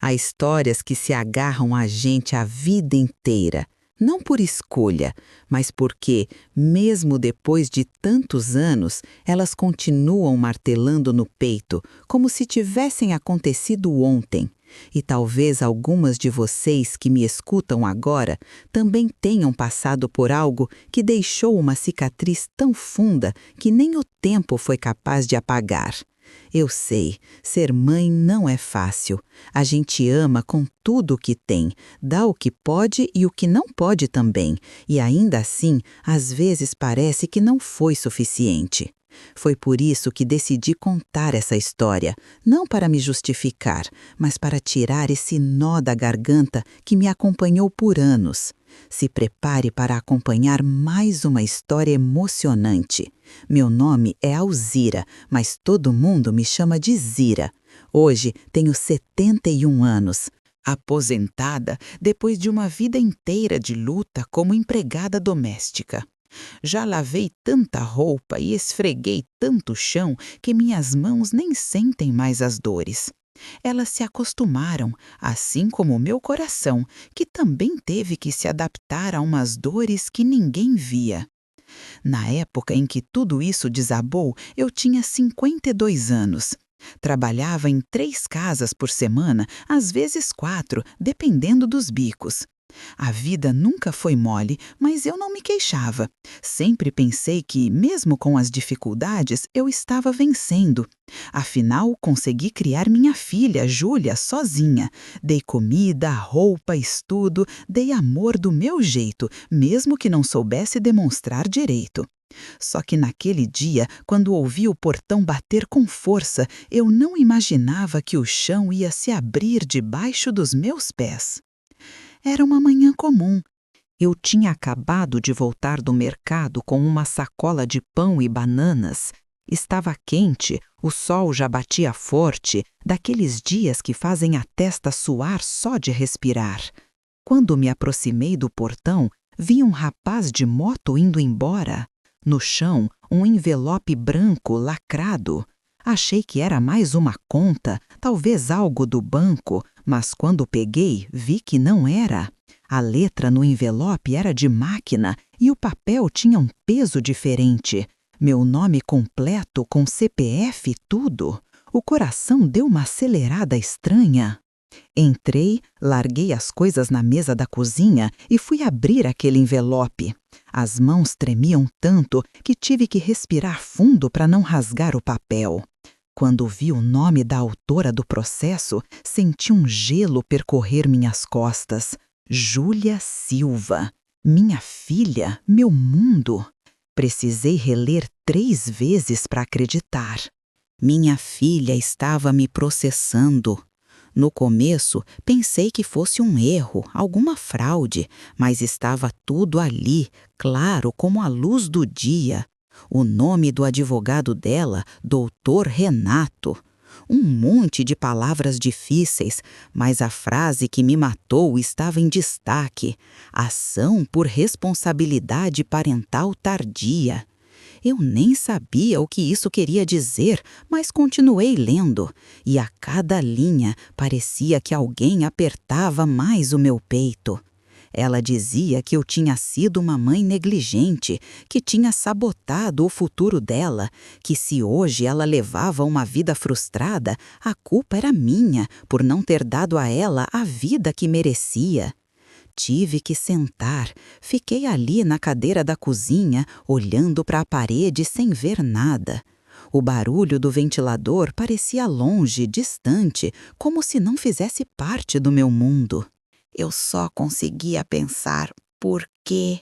Há histórias que se agarram a gente a vida inteira, não por escolha, mas porque, mesmo depois de tantos anos, elas continuam martelando no peito, como se tivessem acontecido ontem. E talvez algumas de vocês que me escutam agora também tenham passado por algo que deixou uma cicatriz tão funda que nem o tempo foi capaz de apagar. Eu sei, ser mãe não é fácil. A gente ama com tudo o que tem, dá o que pode e o que não pode também, e ainda assim, às vezes parece que não foi suficiente. Foi por isso que decidi contar essa história, não para me justificar, mas para tirar esse nó da garganta que me acompanhou por anos. Se prepare para acompanhar mais uma história emocionante. Meu nome é Alzira, mas todo mundo me chama de Zira. Hoje tenho 71 anos. Aposentada depois de uma vida inteira de luta como empregada doméstica. Já lavei tanta roupa e esfreguei tanto chão que minhas mãos nem sentem mais as dores. Elas se acostumaram, assim como o meu coração, que também teve que se adaptar a umas dores que ninguém via. Na época em que tudo isso desabou, eu tinha 52 anos. Trabalhava em 3 casas por semana, às vezes 4, dependendo dos bicos. A vida nunca foi mole, mas eu não me queixava. Sempre pensei que, mesmo com as dificuldades, eu estava vencendo. Afinal, consegui criar minha filha, Júlia, sozinha. Dei comida, roupa, estudo, dei amor do meu jeito, mesmo que não soubesse demonstrar direito. Só que naquele dia, quando ouvi o portão bater com força, eu não imaginava que o chão ia se abrir debaixo dos meus pés. Era uma manhã comum. Eu tinha acabado de voltar do mercado com uma sacola de pão e bananas. Estava quente, o sol já batia forte, daqueles dias que fazem a testa suar só de respirar. Quando me aproximei do portão, vi um rapaz de moto indo embora. No chão, um envelope branco lacrado. Achei que era mais uma conta, talvez algo do banco, mas quando peguei, vi que não era. A letra no envelope era de máquina e o papel tinha um peso diferente. Meu nome completo com CPF e tudo. O coração deu uma acelerada estranha. Entrei, larguei as coisas na mesa da cozinha e fui abrir aquele envelope. As mãos tremiam tanto que tive que respirar fundo para não rasgar o papel. Quando vi o nome da autora do processo, senti um gelo percorrer minhas costas. Júlia Silva. Minha filha, meu mundo. Precisei reler 3 vezes para acreditar. Minha filha estava me processando. No começo, pensei que fosse um erro, alguma fraude, mas estava tudo ali, claro como a luz do dia. O nome do advogado dela, Doutor Renato. Um monte de palavras difíceis, mas a frase que me matou estava em destaque: ação por responsabilidade parental tardia. Eu nem sabia o que isso queria dizer, mas continuei lendo, e a cada linha parecia que alguém apertava mais o meu peito. Ela dizia que eu tinha sido uma mãe negligente, que tinha sabotado o futuro dela, que se hoje ela levava uma vida frustrada, a culpa era minha por não ter dado a ela a vida que merecia. Tive que sentar. Fiquei ali na cadeira da cozinha, olhando para a parede sem ver nada. O barulho do ventilador parecia longe, distante, como se não fizesse parte do meu mundo. Eu só conseguia pensar, por quê?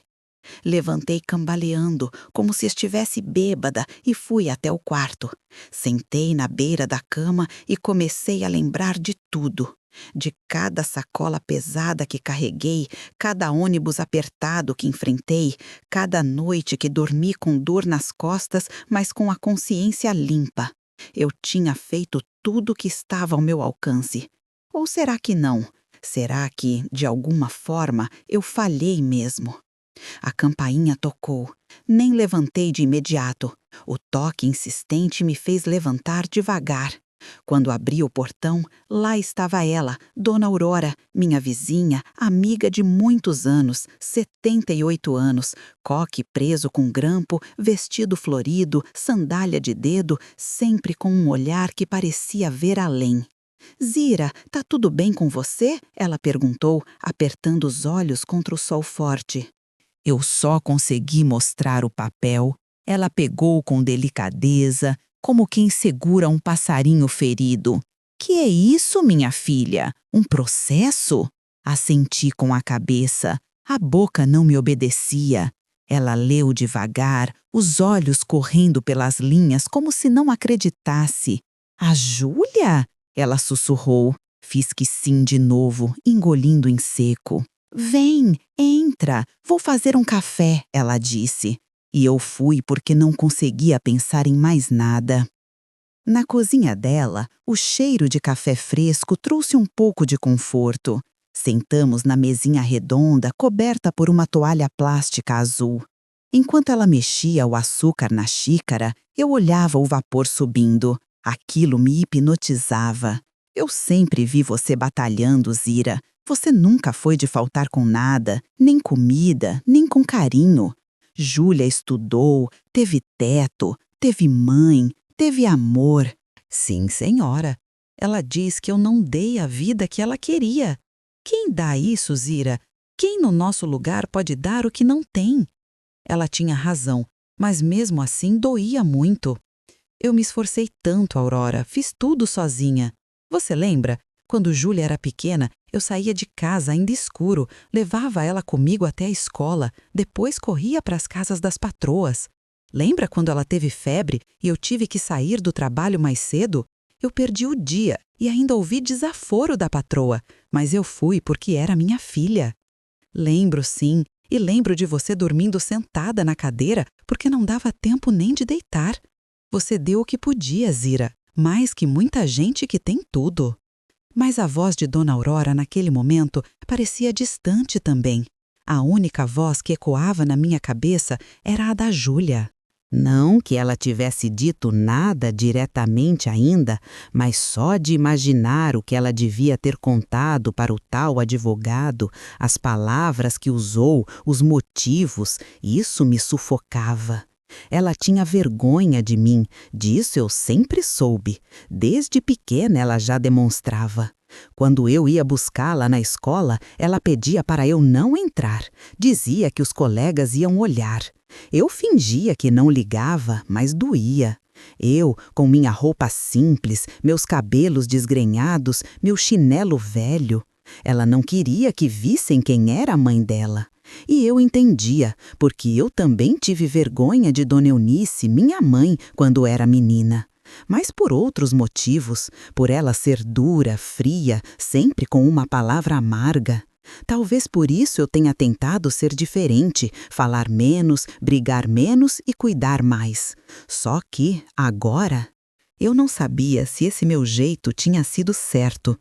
Levantei cambaleando, como se estivesse bêbada, e fui até o quarto. Sentei na beira da cama e comecei a lembrar de tudo. De cada sacola pesada que carreguei, cada ônibus apertado que enfrentei, cada noite que dormi com dor nas costas, mas com a consciência limpa. Eu tinha feito tudo que estava ao meu alcance. Ou será que não? Será que, de alguma forma, eu falhei mesmo? A campainha tocou. Nem levantei de imediato. O toque insistente me fez levantar devagar. Quando abri o portão, lá estava ela, Dona Aurora, minha vizinha, amiga de muitos anos, 78 anos, coque preso com grampo, vestido florido, sandália de dedo, sempre com um olhar que parecia ver além. "Zira, tá tudo bem com você?" ela perguntou, apertando os olhos contra o sol forte. Eu só consegui mostrar o papel. Ela pegou com delicadeza, como quem segura um passarinho ferido. "Que é isso, minha filha? Um processo?" Assenti com a cabeça. A boca não me obedecia. Ela leu devagar, os olhos correndo pelas linhas como se não acreditasse. "A Júlia?" ela sussurrou. Fiz que sim de novo, engolindo em seco. "Vem, entra, vou fazer um café", ela disse. E eu fui porque não conseguia pensar em mais nada. Na cozinha dela, o cheiro de café fresco trouxe um pouco de conforto. Sentamos na mesinha redonda, coberta por uma toalha plástica azul. Enquanto ela mexia o açúcar na xícara, eu olhava o vapor subindo. Aquilo me hipnotizava. "Eu sempre vi você batalhando, Zira. Você nunca foi de faltar com nada, nem comida, nem com carinho. Júlia estudou, teve teto, teve mãe, teve amor." "Sim, senhora. Ela diz que eu não dei a vida que ela queria." "Quem dá isso, Zira? Quem no nosso lugar pode dar o que não tem?" Ela tinha razão, mas mesmo assim doía muito. Eu me esforcei tanto, Aurora, fiz tudo sozinha. Você lembra? Quando Júlia era pequena, eu saía de casa ainda escuro, levava ela comigo até a escola, depois corria para as casas das patroas. Lembra quando ela teve febre e eu tive que sair do trabalho mais cedo? Eu perdi o dia e ainda ouvi desaforo da patroa, mas eu fui porque era minha filha. Lembro, sim, e lembro de você dormindo sentada na cadeira porque não dava tempo nem de deitar. Você deu o que podia, Zira, mais que muita gente que tem tudo. Mas a voz de Dona Aurora naquele momento parecia distante também. A única voz que ecoava na minha cabeça era a da Júlia. Não que ela tivesse dito nada diretamente ainda, mas só de imaginar o que ela devia ter contado para o tal advogado, as palavras que usou, os motivos, isso me sufocava. Ela tinha vergonha de mim, disso eu sempre soube. Desde pequena ela já demonstrava. Quando eu ia buscá-la na escola, ela pedia para eu não entrar. Dizia que os colegas iam olhar. Eu fingia que não ligava, mas doía. Eu, com minha roupa simples, meus cabelos desgrenhados, meu chinelo velho. Ela não queria que vissem quem era a mãe dela. E eu entendia, porque eu também tive vergonha de Dona Eunice, minha mãe, quando era menina. Mas por outros motivos, por ela ser dura, fria, sempre com uma palavra amarga. Talvez por isso eu tenha tentado ser diferente, falar menos, brigar menos e cuidar mais. Só que, agora, eu não sabia se esse meu jeito tinha sido certo.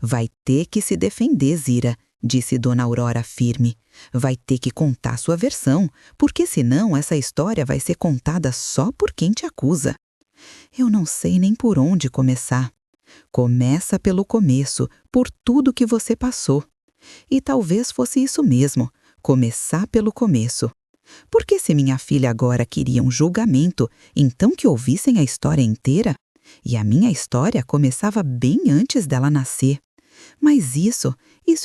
"Vai ter que se defender, Zira", disse Dona Aurora firme. "Vai ter que contar sua versão, porque senão essa história vai ser contada só por quem te acusa." Eu não sei nem por onde começar. Começa pelo começo, por tudo que você passou. E talvez fosse isso mesmo, começar pelo começo. Porque se minha filha agora queria um julgamento, então que ouvissem a história inteira? E a minha história começava bem antes dela nascer. Mas isso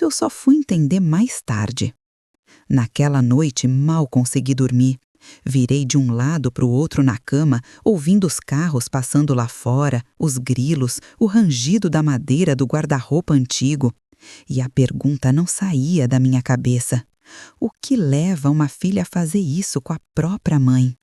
eu só fui entender mais tarde. Naquela noite mal consegui dormir. Virei de um lado para o outro na cama, ouvindo os carros passando lá fora, os grilos, o rangido da madeira do guarda-roupa antigo. E a pergunta não saía da minha cabeça. O que leva uma filha a fazer isso com a própria mãe?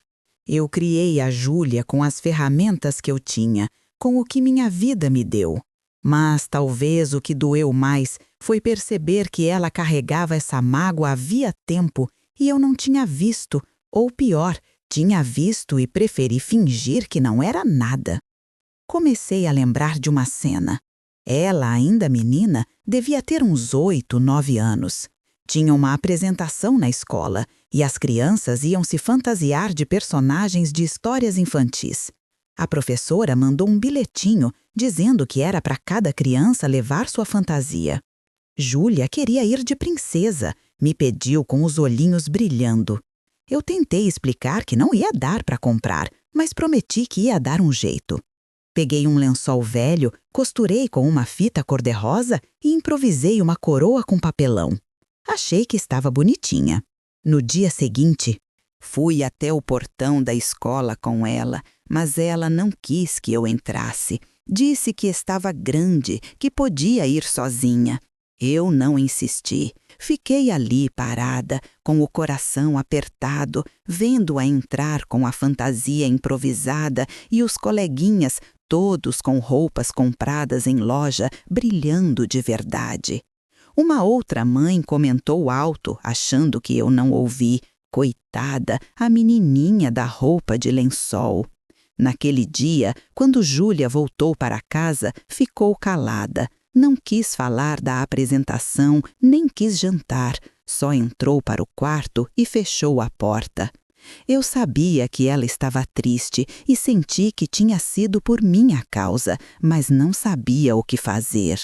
Eu criei a Júlia com as ferramentas que eu tinha, com o que minha vida me deu. Mas talvez o que doeu mais foi perceber que ela carregava essa mágoa havia tempo e eu não tinha visto, ou pior, tinha visto e preferi fingir que não era nada. Comecei a lembrar de uma cena. Ela, ainda menina, devia ter uns 8, 9 anos. Tinha uma apresentação na escola e as crianças iam se fantasiar de personagens de histórias infantis. A professora mandou um bilhetinho dizendo que era para cada criança levar sua fantasia. Júlia queria ir de princesa, me pediu com os olhinhos brilhando. Eu tentei explicar que não ia dar para comprar, mas prometi que ia dar um jeito. Peguei um lençol velho, costurei com uma fita cor-de-rosa e improvisei uma coroa com papelão. Achei que estava bonitinha. No dia seguinte, fui até o portão da escola com ela, mas ela não quis que eu entrasse. Disse que estava grande, que podia ir sozinha. Eu não insisti. Fiquei ali parada, com o coração apertado, vendo-a entrar com a fantasia improvisada e os coleguinhas, todos com roupas compradas em loja, brilhando de verdade. Uma outra mãe comentou alto, achando que eu não ouvi. Coitada, a menininha da roupa de lençol. Naquele dia, quando Júlia voltou para casa, ficou calada. Não quis falar da apresentação, nem quis jantar. Só entrou para o quarto e fechou a porta. Eu sabia que ela estava triste e senti que tinha sido por minha causa, mas não sabia o que fazer.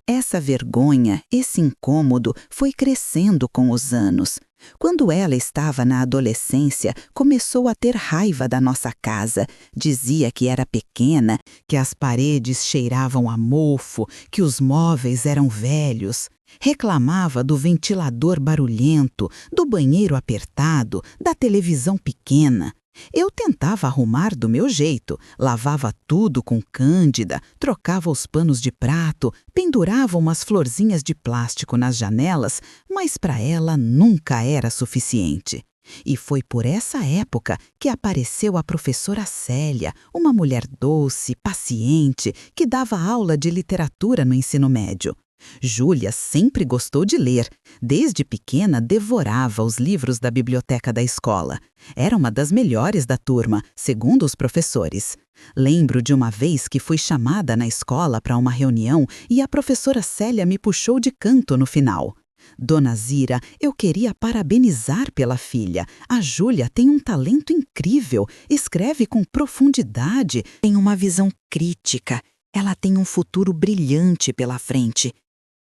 Essa vergonha, esse incômodo, foi crescendo com os anos. Quando ela estava na adolescência, começou a ter raiva da nossa casa. Dizia que era pequena, que as paredes cheiravam a mofo, que os móveis eram velhos. Reclamava do ventilador barulhento, do banheiro apertado, da televisão pequena. Eu tentava arrumar do meu jeito, lavava tudo com cândida, trocava os panos de prato, pendurava umas florzinhas de plástico nas janelas, mas para ela nunca era suficiente. E foi por essa época que apareceu a professora Célia, uma mulher doce, paciente, que dava aula de literatura no ensino médio. Júlia sempre gostou de ler. Desde pequena devorava os livros da biblioteca da escola. Era uma das melhores da turma, segundo os professores. Lembro de uma vez que fui chamada na escola para uma reunião e a professora Célia me puxou de canto no final. Dona Zira, eu queria parabenizar pela filha. A Júlia tem um talento incrível, escreve com profundidade, tem uma visão crítica. Ela tem um futuro brilhante pela frente.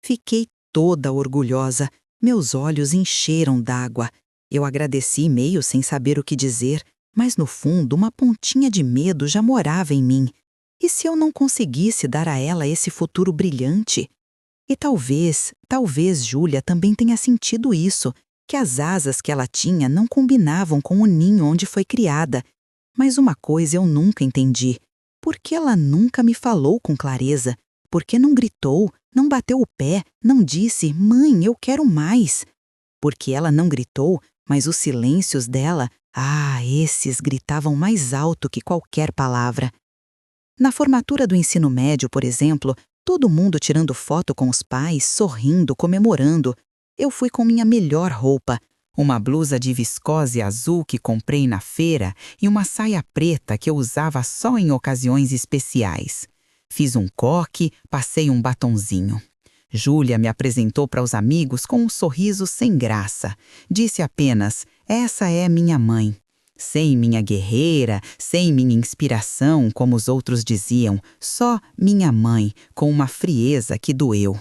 Fiquei toda orgulhosa, meus olhos encheram d'água. Eu agradeci meio sem saber o que dizer, mas no fundo uma pontinha de medo já morava em mim. E se eu não conseguisse dar a ela esse futuro brilhante? E talvez Júlia também tenha sentido isso, que as asas que ela tinha não combinavam com o ninho onde foi criada. Mas uma coisa eu nunca entendi. Por que ela nunca me falou com clareza? Por que não gritou, não bateu o pé, não disse, mãe, eu quero mais? Porque ela não gritou, mas os silêncios dela, esses gritavam mais alto que qualquer palavra. Na formatura do ensino médio, por exemplo, todo mundo tirando foto com os pais, sorrindo, comemorando. Eu fui com minha melhor roupa, uma blusa de viscose azul que comprei na feira e uma saia preta que eu usava só em ocasiões especiais. Fiz um coque, passei um batonzinho. Júlia me apresentou para os amigos com um sorriso sem graça. Disse apenas, essa é minha mãe. Sem minha guerreira, sem minha inspiração, como os outros diziam, só minha mãe, com uma frieza que doeu.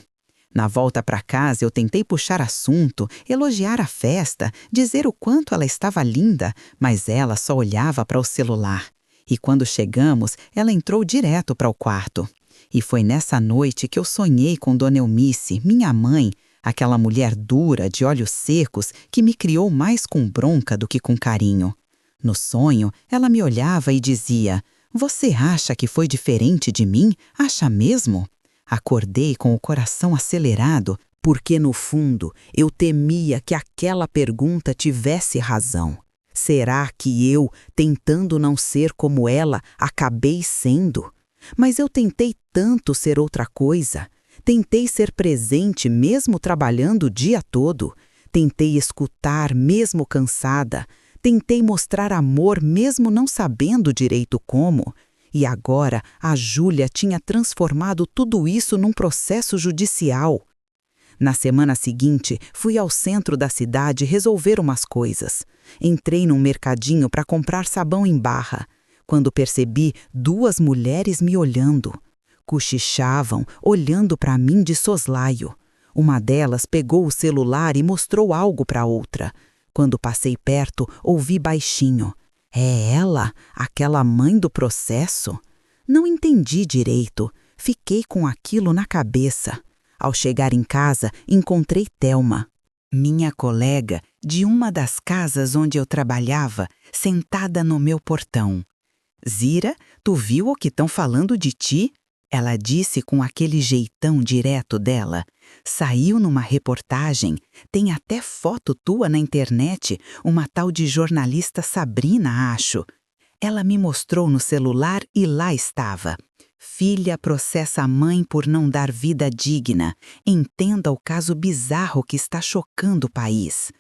Na volta para casa eu tentei puxar assunto, elogiar a festa, dizer o quanto ela estava linda, mas ela só olhava para o celular. E quando chegamos, ela entrou direto para o quarto. E foi nessa noite que eu sonhei com Dona Eunice, minha mãe, aquela mulher dura, de olhos secos, que me criou mais com bronca do que com carinho. No sonho, ela me olhava e dizia, você acha que foi diferente de mim? Acha mesmo? Acordei com o coração acelerado, porque no fundo eu temia que aquela pergunta tivesse razão. Será que eu, tentando não ser como ela, acabei sendo? Mas eu tentei tanto ser outra coisa. Tentei ser presente mesmo trabalhando o dia todo. Tentei escutar mesmo cansada. Tentei mostrar amor mesmo não sabendo direito como. E agora a Júlia tinha transformado tudo isso num processo judicial. Na semana seguinte, fui ao centro da cidade resolver umas coisas. Entrei num mercadinho para comprar sabão em barra. quando percebi 2 mulheres me olhando. Cochichavam, olhando para mim de soslaio. Uma delas pegou o celular e mostrou algo para outra. Quando passei perto, ouvi baixinho: "É ela, aquela mãe do processo?" Não entendi direito. Fiquei com aquilo na cabeça. Ao chegar em casa, encontrei Thelma, minha colega de uma das casas onde eu trabalhava, sentada no meu portão. "Zira, tu viu o que estão falando de ti?" Ela disse com aquele jeitão direto dela. "Saiu numa reportagem, tem até foto tua na internet, uma tal de jornalista Sabrina, acho." Ela me mostrou no celular e lá estava: "Filha processa a mãe por não dar vida digna. Entenda o caso bizarro que está chocando o país."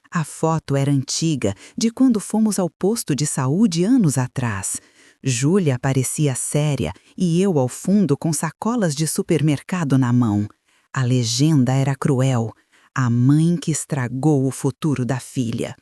A foto era antiga, de quando fomos ao posto de saúde anos atrás. Júlia parecia séria e eu ao fundo com sacolas de supermercado na mão. A legenda era cruel: "A mãe que estragou o futuro da filha."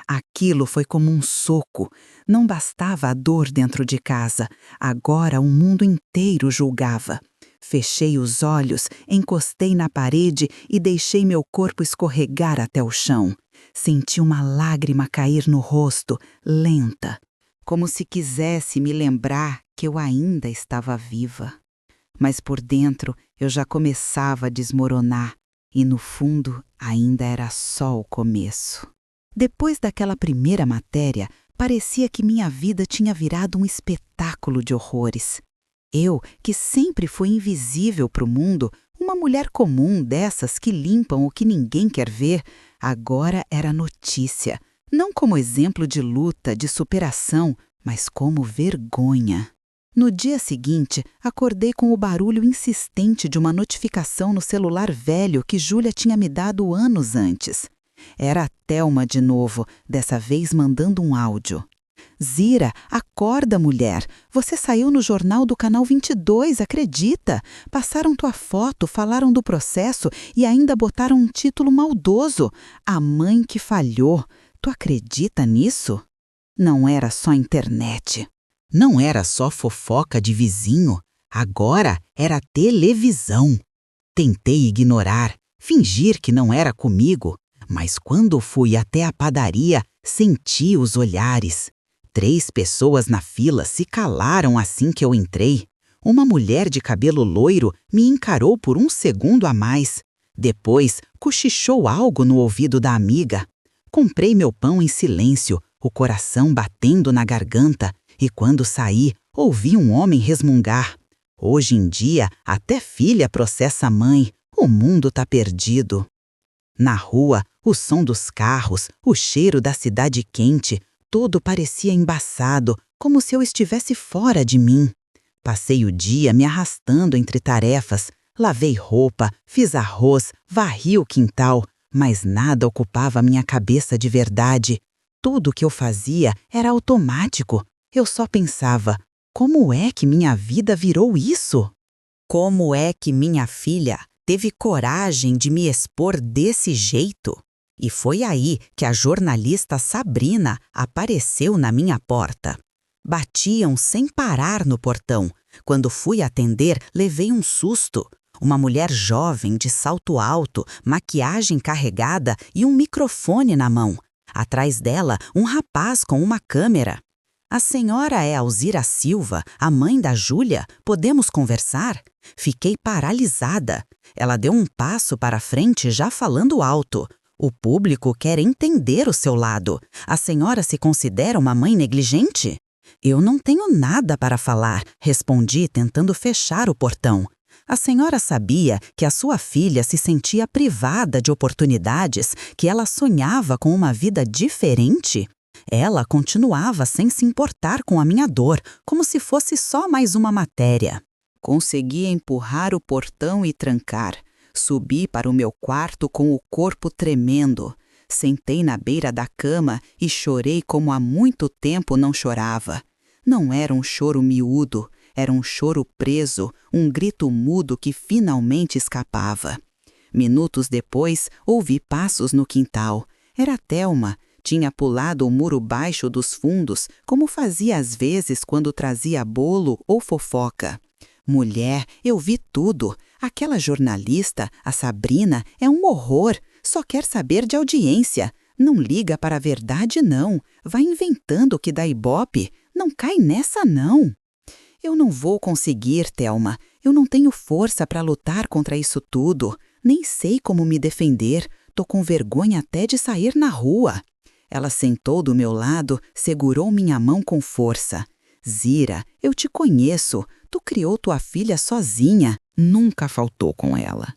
Aquilo foi como um soco. Não bastava a dor dentro de casa, agora o mundo inteiro julgava. Fechei os olhos, encostei na parede e deixei meu corpo escorregar até o chão. Senti uma lágrima cair no rosto, lenta, como se quisesse me lembrar que eu ainda estava viva. Mas por dentro eu já começava a desmoronar e no fundo ainda era só o começo. Depois daquela primeira matéria, parecia que minha vida tinha virado um espetáculo de horrores. Eu, que sempre fui invisível para o mundo, uma mulher comum dessas que limpam o que ninguém quer ver, agora era notícia, não como exemplo de luta, de superação, mas como vergonha. No dia seguinte, acordei com o barulho insistente de uma notificação no celular velho que Júlia tinha me dado anos antes. Era a Thelma de novo, dessa vez mandando um áudio. "Zira, acorda, mulher. Você saiu no jornal do Canal 22, acredita? Passaram tua foto, falaram do processo e ainda botaram um título maldoso: A Mãe que Falhou. Tu acredita nisso?" Não era só internet. Não era só fofoca de vizinho. Agora era televisão. Tentei ignorar, fingir que não era comigo. Mas quando fui até a padaria, senti os olhares. 3 pessoas na fila se calaram assim que eu entrei. Uma mulher de cabelo loiro me encarou por um segundo a mais. Depois, cochichou algo no ouvido da amiga. Comprei meu pão em silêncio, o coração batendo na garganta, e quando saí, ouvi um homem resmungar: "Hoje em dia, até filha processa a mãe. O mundo tá perdido." Na rua, o som dos carros, o cheiro da cidade quente, tudo parecia embaçado, como se eu estivesse fora de mim. Passei o dia me arrastando entre tarefas, lavei roupa, fiz arroz, varri o quintal, mas nada ocupava minha cabeça de verdade. Tudo que eu fazia era automático. Eu só pensava: como é que minha vida virou isso? Como é que minha filha teve coragem de me expor desse jeito? E foi aí que a jornalista Sabrina apareceu na minha porta. Batiam sem parar no portão. Quando fui atender, levei um susto. Uma mulher jovem de salto alto, maquiagem carregada e um microfone na mão. Atrás dela, um rapaz com uma câmera. "A senhora é Alzira Silva, a mãe da Júlia? Podemos conversar?" Fiquei paralisada. Ela deu um passo para frente já falando alto. "O público quer entender o seu lado. A senhora se considera uma mãe negligente?" "Eu não tenho nada para falar", respondi tentando fechar o portão. "A senhora sabia que a sua filha se sentia privada de oportunidades, que ela sonhava com uma vida diferente?" Ela continuava sem se importar com a minha dor, como se fosse só mais uma matéria. Consegui empurrar o portão e trancar. Subi para o meu quarto com o corpo tremendo. Sentei na beira da cama e chorei como há muito tempo não chorava. Não era um choro miúdo, era um choro preso, um grito mudo que finalmente escapava. Minutos depois, ouvi passos no quintal. Era Thelma. Tinha pulado o muro baixo dos fundos, como fazia às vezes quando trazia bolo ou fofoca. Mulher, eu vi tudo. Aquela jornalista, a Sabrina, é um horror. Só quer saber de audiência. Não liga para a verdade, não. Vai inventando o que dá ibope. Não cai nessa, não. Eu não vou conseguir, Thelma. Eu não tenho força para lutar contra isso tudo. Nem sei como me defender. Tô com vergonha até de sair na rua. Ela sentou do meu lado, segurou minha mão com força. Zira, eu te conheço. Tu criou tua filha sozinha. Nunca faltou com ela.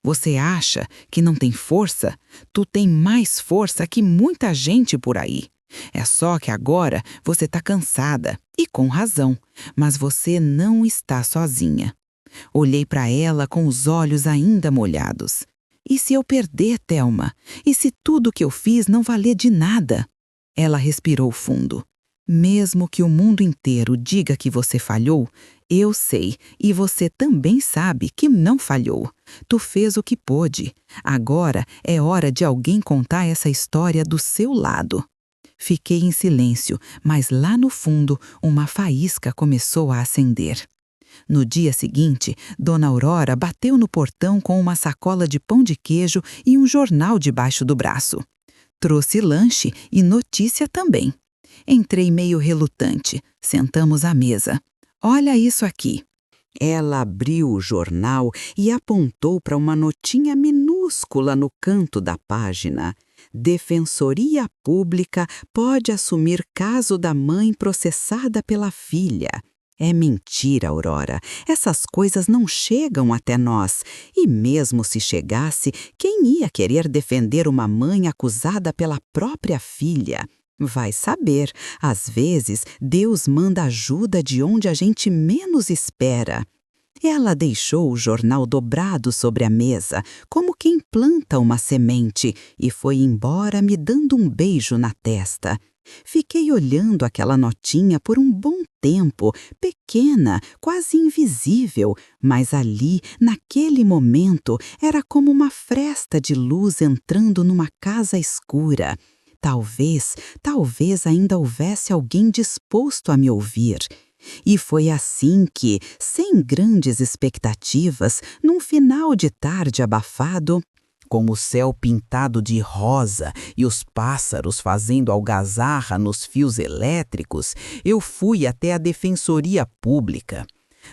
Você acha que não tem força? Tu tem mais força que muita gente por aí. É só que agora você está cansada, e com razão, mas você não está sozinha. Olhei para ela com os olhos ainda molhados. E se eu perder, Thelma? E se tudo que eu fiz não valer de nada? Ela respirou fundo. Mesmo que o mundo inteiro diga que você falhou, eu sei, e você também sabe que não falhou. Tu fez o que pôde. Agora é hora de alguém contar essa história do seu lado. Fiquei em silêncio, mas lá no fundo uma faísca começou a acender. No dia seguinte, Dona Aurora bateu no portão com uma sacola de pão de queijo e um jornal debaixo do braço. Trouxe lanche e notícia também. Entrei meio relutante. Sentamos à mesa. Olha isso aqui. Ela abriu o jornal e apontou para uma notinha minúscula no canto da página. Defensoria Pública pode assumir caso da mãe processada pela filha. É mentira, Aurora. Essas coisas não chegam até nós. E mesmo se chegasse, quem ia querer defender uma mãe acusada pela própria filha? Vai saber, às vezes Deus manda ajuda de onde a gente menos espera. Ela deixou o jornal dobrado sobre a mesa, como quem planta uma semente, e foi embora me dando um beijo na testa. Fiquei olhando aquela notinha por um bom tempo, pequena, quase invisível, mas ali, naquele momento, era como uma fresta de luz entrando numa casa escura. Talvez ainda houvesse alguém disposto a me ouvir. E foi assim que, sem grandes expectativas, num final de tarde abafado, com o céu pintado de rosa e os pássaros fazendo algazarra nos fios elétricos, eu fui até a Defensoria Pública.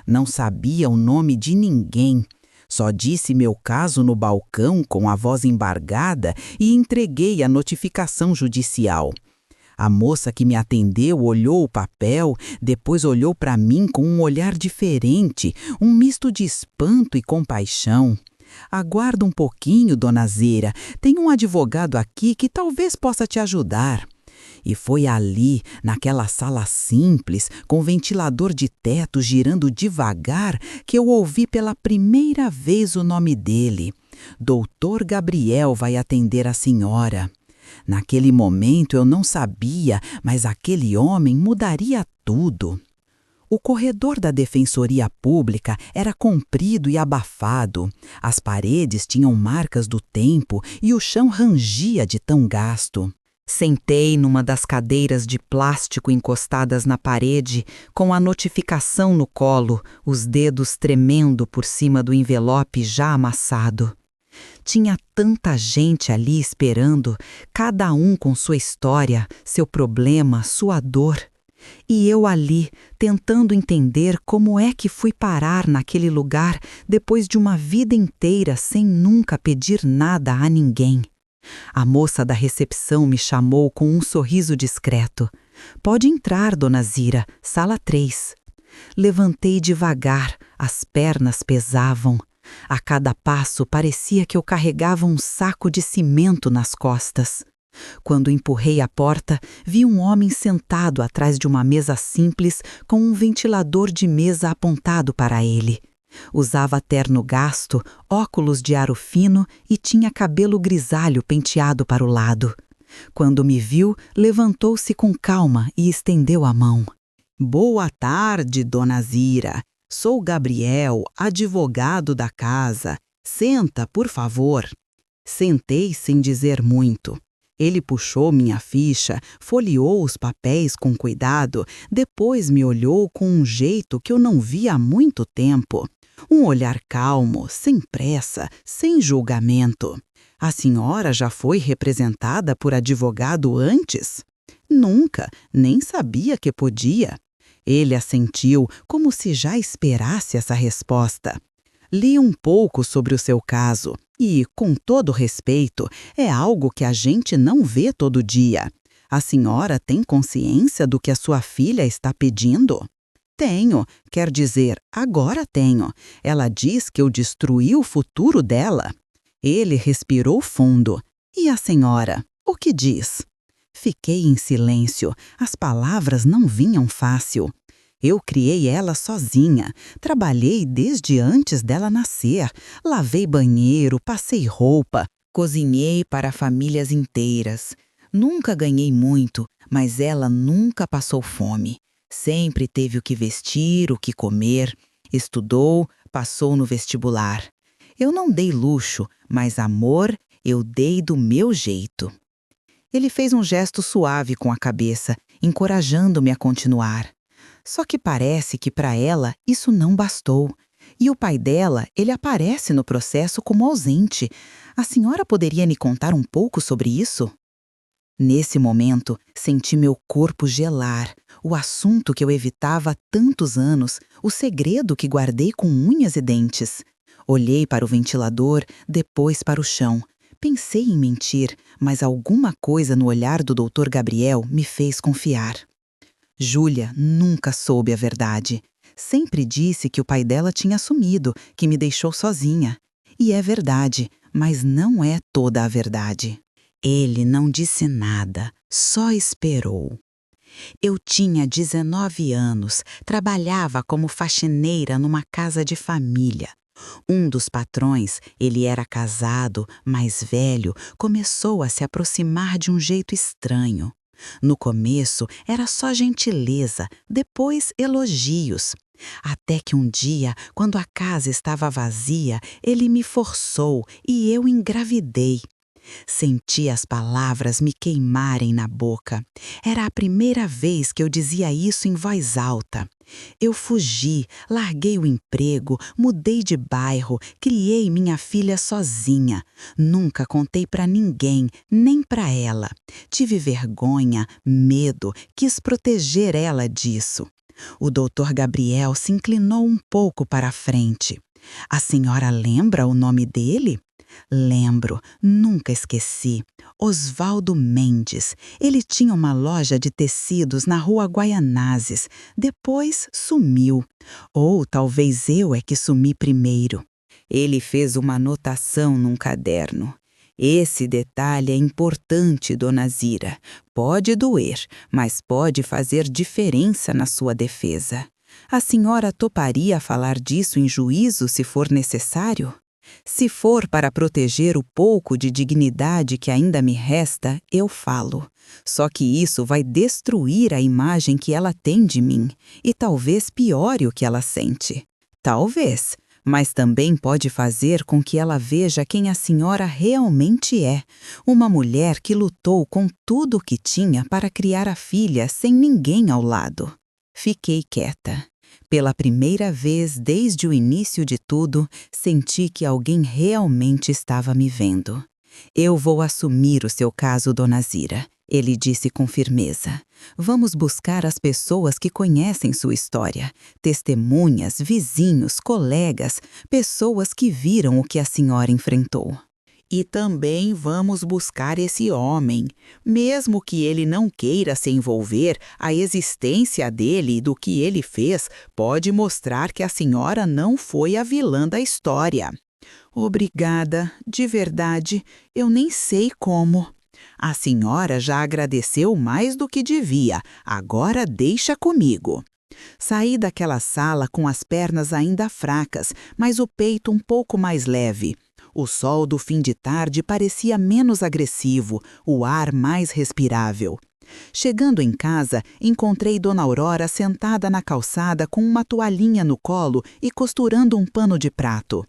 Não sabia o nome de ninguém. Só disse meu caso no balcão com a voz embargada e entreguei a notificação judicial. A moça que me atendeu olhou o papel, depois olhou para mim com um olhar diferente, um misto de espanto e compaixão. Aguarda um pouquinho, dona Zira, tem um advogado aqui que talvez possa te ajudar. E foi ali, naquela sala simples, com ventilador de teto girando devagar, que eu ouvi pela primeira vez o nome dele. Doutor Gabriel vai atender a senhora. Naquele momento eu não sabia, mas aquele homem mudaria tudo. O corredor da Defensoria Pública era comprido e abafado. As paredes tinham marcas do tempo e o chão rangia de tão gasto. Sentei numa das cadeiras de plástico encostadas na parede, com a notificação no colo, os dedos tremendo por cima do envelope já amassado. Tinha tanta gente ali esperando, cada um com sua história, seu problema, sua dor. E eu ali, tentando entender como é que fui parar naquele lugar depois de uma vida inteira sem nunca pedir nada a ninguém. A moça da recepção me chamou com um sorriso discreto. Pode entrar, dona Zira, sala 3. Levantei devagar, as pernas pesavam. A cada passo parecia que eu carregava um saco de cimento nas costas. Quando empurrei a porta, vi um homem sentado atrás de uma mesa simples com um ventilador de mesa apontado para ele. Usava terno gasto, óculos de aro fino e tinha cabelo grisalho penteado para o lado. Quando me viu, levantou-se com calma e estendeu a mão. Boa tarde, dona Zira. Sou Gabriel, advogado da casa. Senta, por favor. Sentei sem dizer muito. Ele puxou minha ficha, folheou os papéis com cuidado, depois me olhou com um jeito que eu não via há muito tempo. Um olhar calmo, sem pressa, sem julgamento. A senhora já foi representada por advogado antes? Nunca, nem sabia que podia. Ele assentiu como se já esperasse essa resposta. Li um pouco sobre o seu caso e, com todo respeito, é algo que a gente não vê todo dia. A senhora tem consciência do que a sua filha está pedindo? Tenho, quer dizer, agora tenho. Ela diz que eu destruí o futuro dela. Ele respirou fundo. E a senhora, o que diz? Fiquei em silêncio, as palavras não vinham fácil. Eu criei ela sozinha, trabalhei desde antes dela nascer, lavei banheiro, passei roupa, cozinhei para famílias inteiras. Nunca ganhei muito, mas ela nunca passou fome. Sempre teve o que vestir, o que comer, estudou, passou no vestibular. Eu não dei luxo, mas amor eu dei do meu jeito. Ele fez um gesto suave com a cabeça, encorajando-me a continuar. Só que parece que para ela isso não bastou. E o pai dela, ele aparece no processo como ausente. A senhora poderia me contar um pouco sobre isso? Nesse momento, senti meu corpo gelar. O assunto que eu evitava há tantos anos, o segredo que guardei com unhas e dentes. Olhei para o ventilador, depois para o chão. Pensei em mentir, mas alguma coisa no olhar do Dr. Gabriel me fez confiar. Júlia nunca soube a verdade. Sempre disse que o pai dela tinha sumido, que me deixou sozinha. E é verdade, mas não é toda a verdade. Ele não disse nada, só esperou. Eu tinha 19 anos, trabalhava como faxineira numa casa de família. Um dos patrões, ele era casado, mais velho, começou a se aproximar de um jeito estranho. No começo era só gentileza, depois elogios. Até que um dia, quando a casa estava vazia, ele me forçou e eu engravidei. Senti as palavras me queimarem na boca. Era a primeira vez que eu dizia isso em voz alta. Eu fugi, larguei o emprego, mudei de bairro, criei minha filha sozinha. Nunca contei para ninguém, nem para ela. Tive vergonha, medo, quis proteger ela disso. O Dr. Gabriel se inclinou um pouco para a frente. A senhora lembra o nome dele? Lembro, nunca esqueci. Osvaldo Mendes. Ele tinha uma loja de tecidos na rua Guaianazes. Depois sumiu. Ou talvez eu é que sumi primeiro. Ele fez uma anotação num caderno. Esse detalhe é importante, dona Zira. Pode doer, mas pode fazer diferença na sua defesa. A senhora toparia falar disso em juízo se for necessário? Se for para proteger o pouco de dignidade que ainda me resta, eu falo. Só que isso vai destruir a imagem que ela tem de mim e talvez piore o que ela sente. Talvez, mas também pode fazer com que ela veja quem a senhora realmente é. Uma mulher que lutou com tudo o que tinha para criar a filha sem ninguém ao lado. Fiquei quieta. Pela primeira vez desde o início de tudo, senti que alguém realmente estava me vendo. Eu vou assumir o seu caso, dona Zira, ele disse com firmeza. Vamos buscar as pessoas que conhecem sua história, testemunhas, vizinhos, colegas, pessoas que viram o que a senhora enfrentou. E também vamos buscar esse homem. Mesmo que ele não queira se envolver, a existência dele e do que ele fez pode mostrar que a senhora não foi a vilã da história. Obrigada, de verdade, eu nem sei como. A senhora já agradeceu mais do que devia, agora deixa comigo. Saí daquela sala com as pernas ainda fracas, mas o peito um pouco mais leve. O sol do fim de tarde parecia menos agressivo, o ar mais respirável. Chegando em casa, encontrei Dona Aurora sentada na calçada com uma toalhinha no colo e costurando um pano de prato.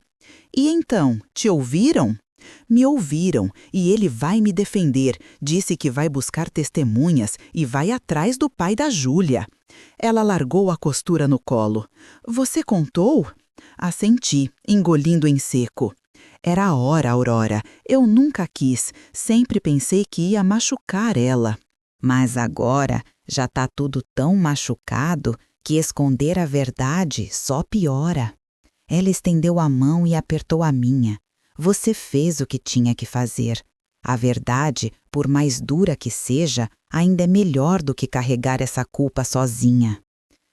E então, te ouviram? Me ouviram e ele vai me defender. Disse que vai buscar testemunhas e vai atrás do pai da Júlia. Ela largou a costura no colo. Você contou? Assenti, engolindo em seco. Era a hora, Aurora. Eu nunca quis. Sempre pensei que ia machucar ela. Mas agora já tá tudo tão machucado que esconder a verdade só piora. Ela estendeu a mão e apertou a minha. Você fez o que tinha que fazer. A verdade, por mais dura que seja, ainda é melhor do que carregar essa culpa sozinha.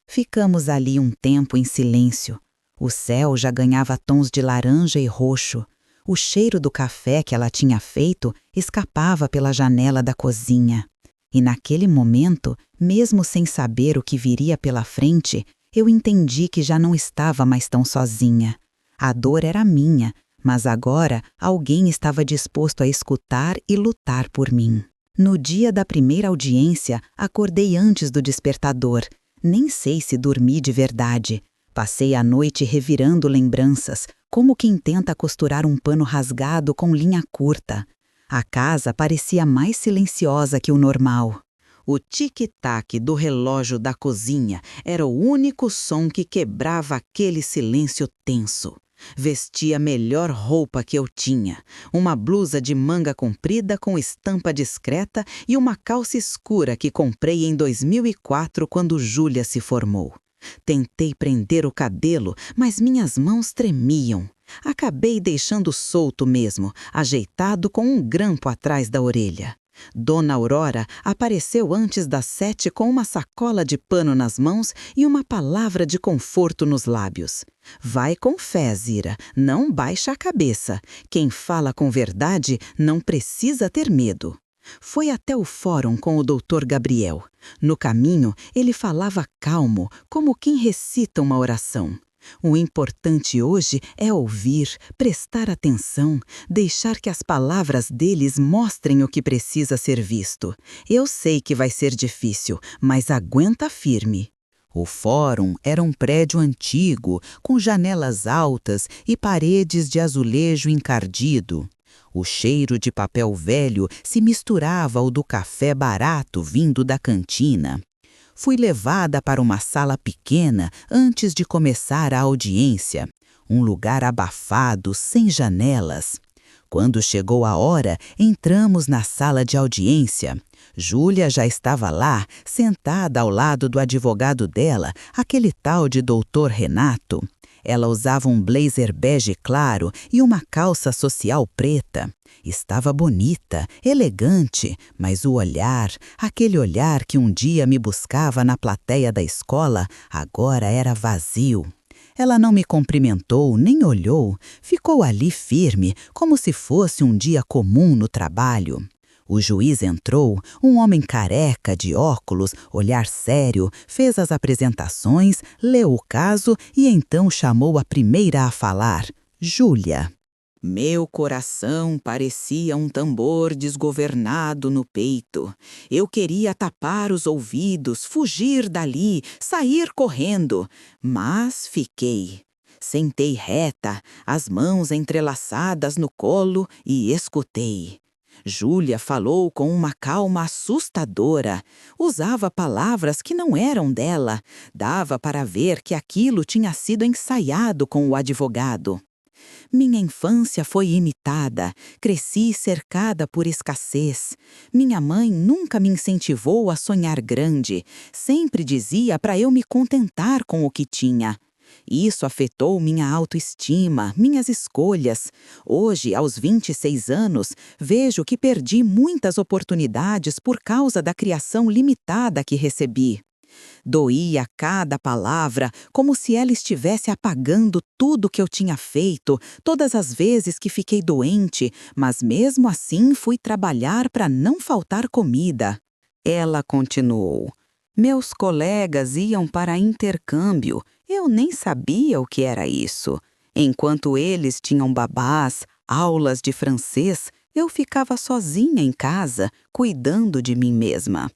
Ficamos ali um tempo em silêncio. O céu já ganhava tons de laranja e roxo. O cheiro do café que ela tinha feito escapava pela janela da cozinha. E naquele momento, mesmo sem saber o que viria pela frente, eu entendi que já não estava mais tão sozinha. A dor era minha, mas agora alguém estava disposto a escutar e lutar por mim. No dia da primeira audiência, acordei antes do despertador. Nem sei se dormi de verdade. Passei a noite revirando lembranças, como quem tenta costurar um pano rasgado com linha curta. A casa parecia mais silenciosa que o normal. O tic-tac do relógio da cozinha era o único som que quebrava aquele silêncio tenso. Vestia a melhor roupa que eu tinha, uma blusa de manga comprida com estampa discreta e uma calça escura que comprei em 2004 quando Júlia se formou. Tentei prender o cabelo, mas minhas mãos tremiam. Acabei deixando solto mesmo, ajeitado com um grampo atrás da orelha. Dona Aurora apareceu antes das 7 com uma sacola de pano nas mãos e uma palavra de conforto nos lábios. Vai com fé, Zira, não baixa a cabeça. Quem fala com verdade não precisa ter medo. Foi até o fórum com o Dr. Gabriel. No caminho, ele falava calmo, como quem recita uma oração. O importante hoje é ouvir, prestar atenção, deixar que as palavras deles mostrem o que precisa ser visto. Eu sei que vai ser difícil, mas aguenta firme. O fórum era um prédio antigo, com janelas altas e paredes de azulejo encardido. O cheiro de papel velho se misturava ao do café barato vindo da cantina. Fui levada para uma sala pequena antes de começar a audiência. Um lugar abafado, sem janelas. Quando chegou a hora, entramos na sala de audiência. Júlia já estava lá, sentada ao lado do advogado dela, aquele tal de Dr. Renato. Ela usava um blazer bege claro e uma calça social preta. Estava bonita, elegante, mas o olhar, aquele olhar que um dia me buscava na plateia da escola, agora era vazio. Ela não me cumprimentou, nem olhou, ficou ali firme, como se fosse um dia comum no trabalho. O juiz entrou, um homem careca, de óculos, olhar sério, fez as apresentações, leu o caso e então chamou a primeira a falar, Júlia. Meu coração parecia um tambor desgovernado no peito. Eu queria tapar os ouvidos, fugir dali, sair correndo, mas fiquei. Sentei reta, as mãos entrelaçadas no colo e escutei. Júlia falou com uma calma assustadora. Usava palavras que não eram dela. Dava para ver que aquilo tinha sido ensaiado com o advogado. Minha infância foi imitada, cresci cercada por escassez. Minha mãe nunca me incentivou a sonhar grande, sempre dizia para eu me contentar com o que tinha. Isso afetou minha autoestima, minhas escolhas. Hoje, aos 26 anos, vejo que perdi muitas oportunidades por causa da criação limitada que recebi. Doía cada palavra, como se ela estivesse apagando tudo que eu tinha feito, todas as vezes que fiquei doente, mas mesmo assim fui trabalhar para não faltar comida. Ela continuou. Meus colegas iam para intercâmbio, eu nem sabia o que era isso. Enquanto eles tinham babás, aulas de francês, eu ficava sozinha em casa, cuidando de mim mesma.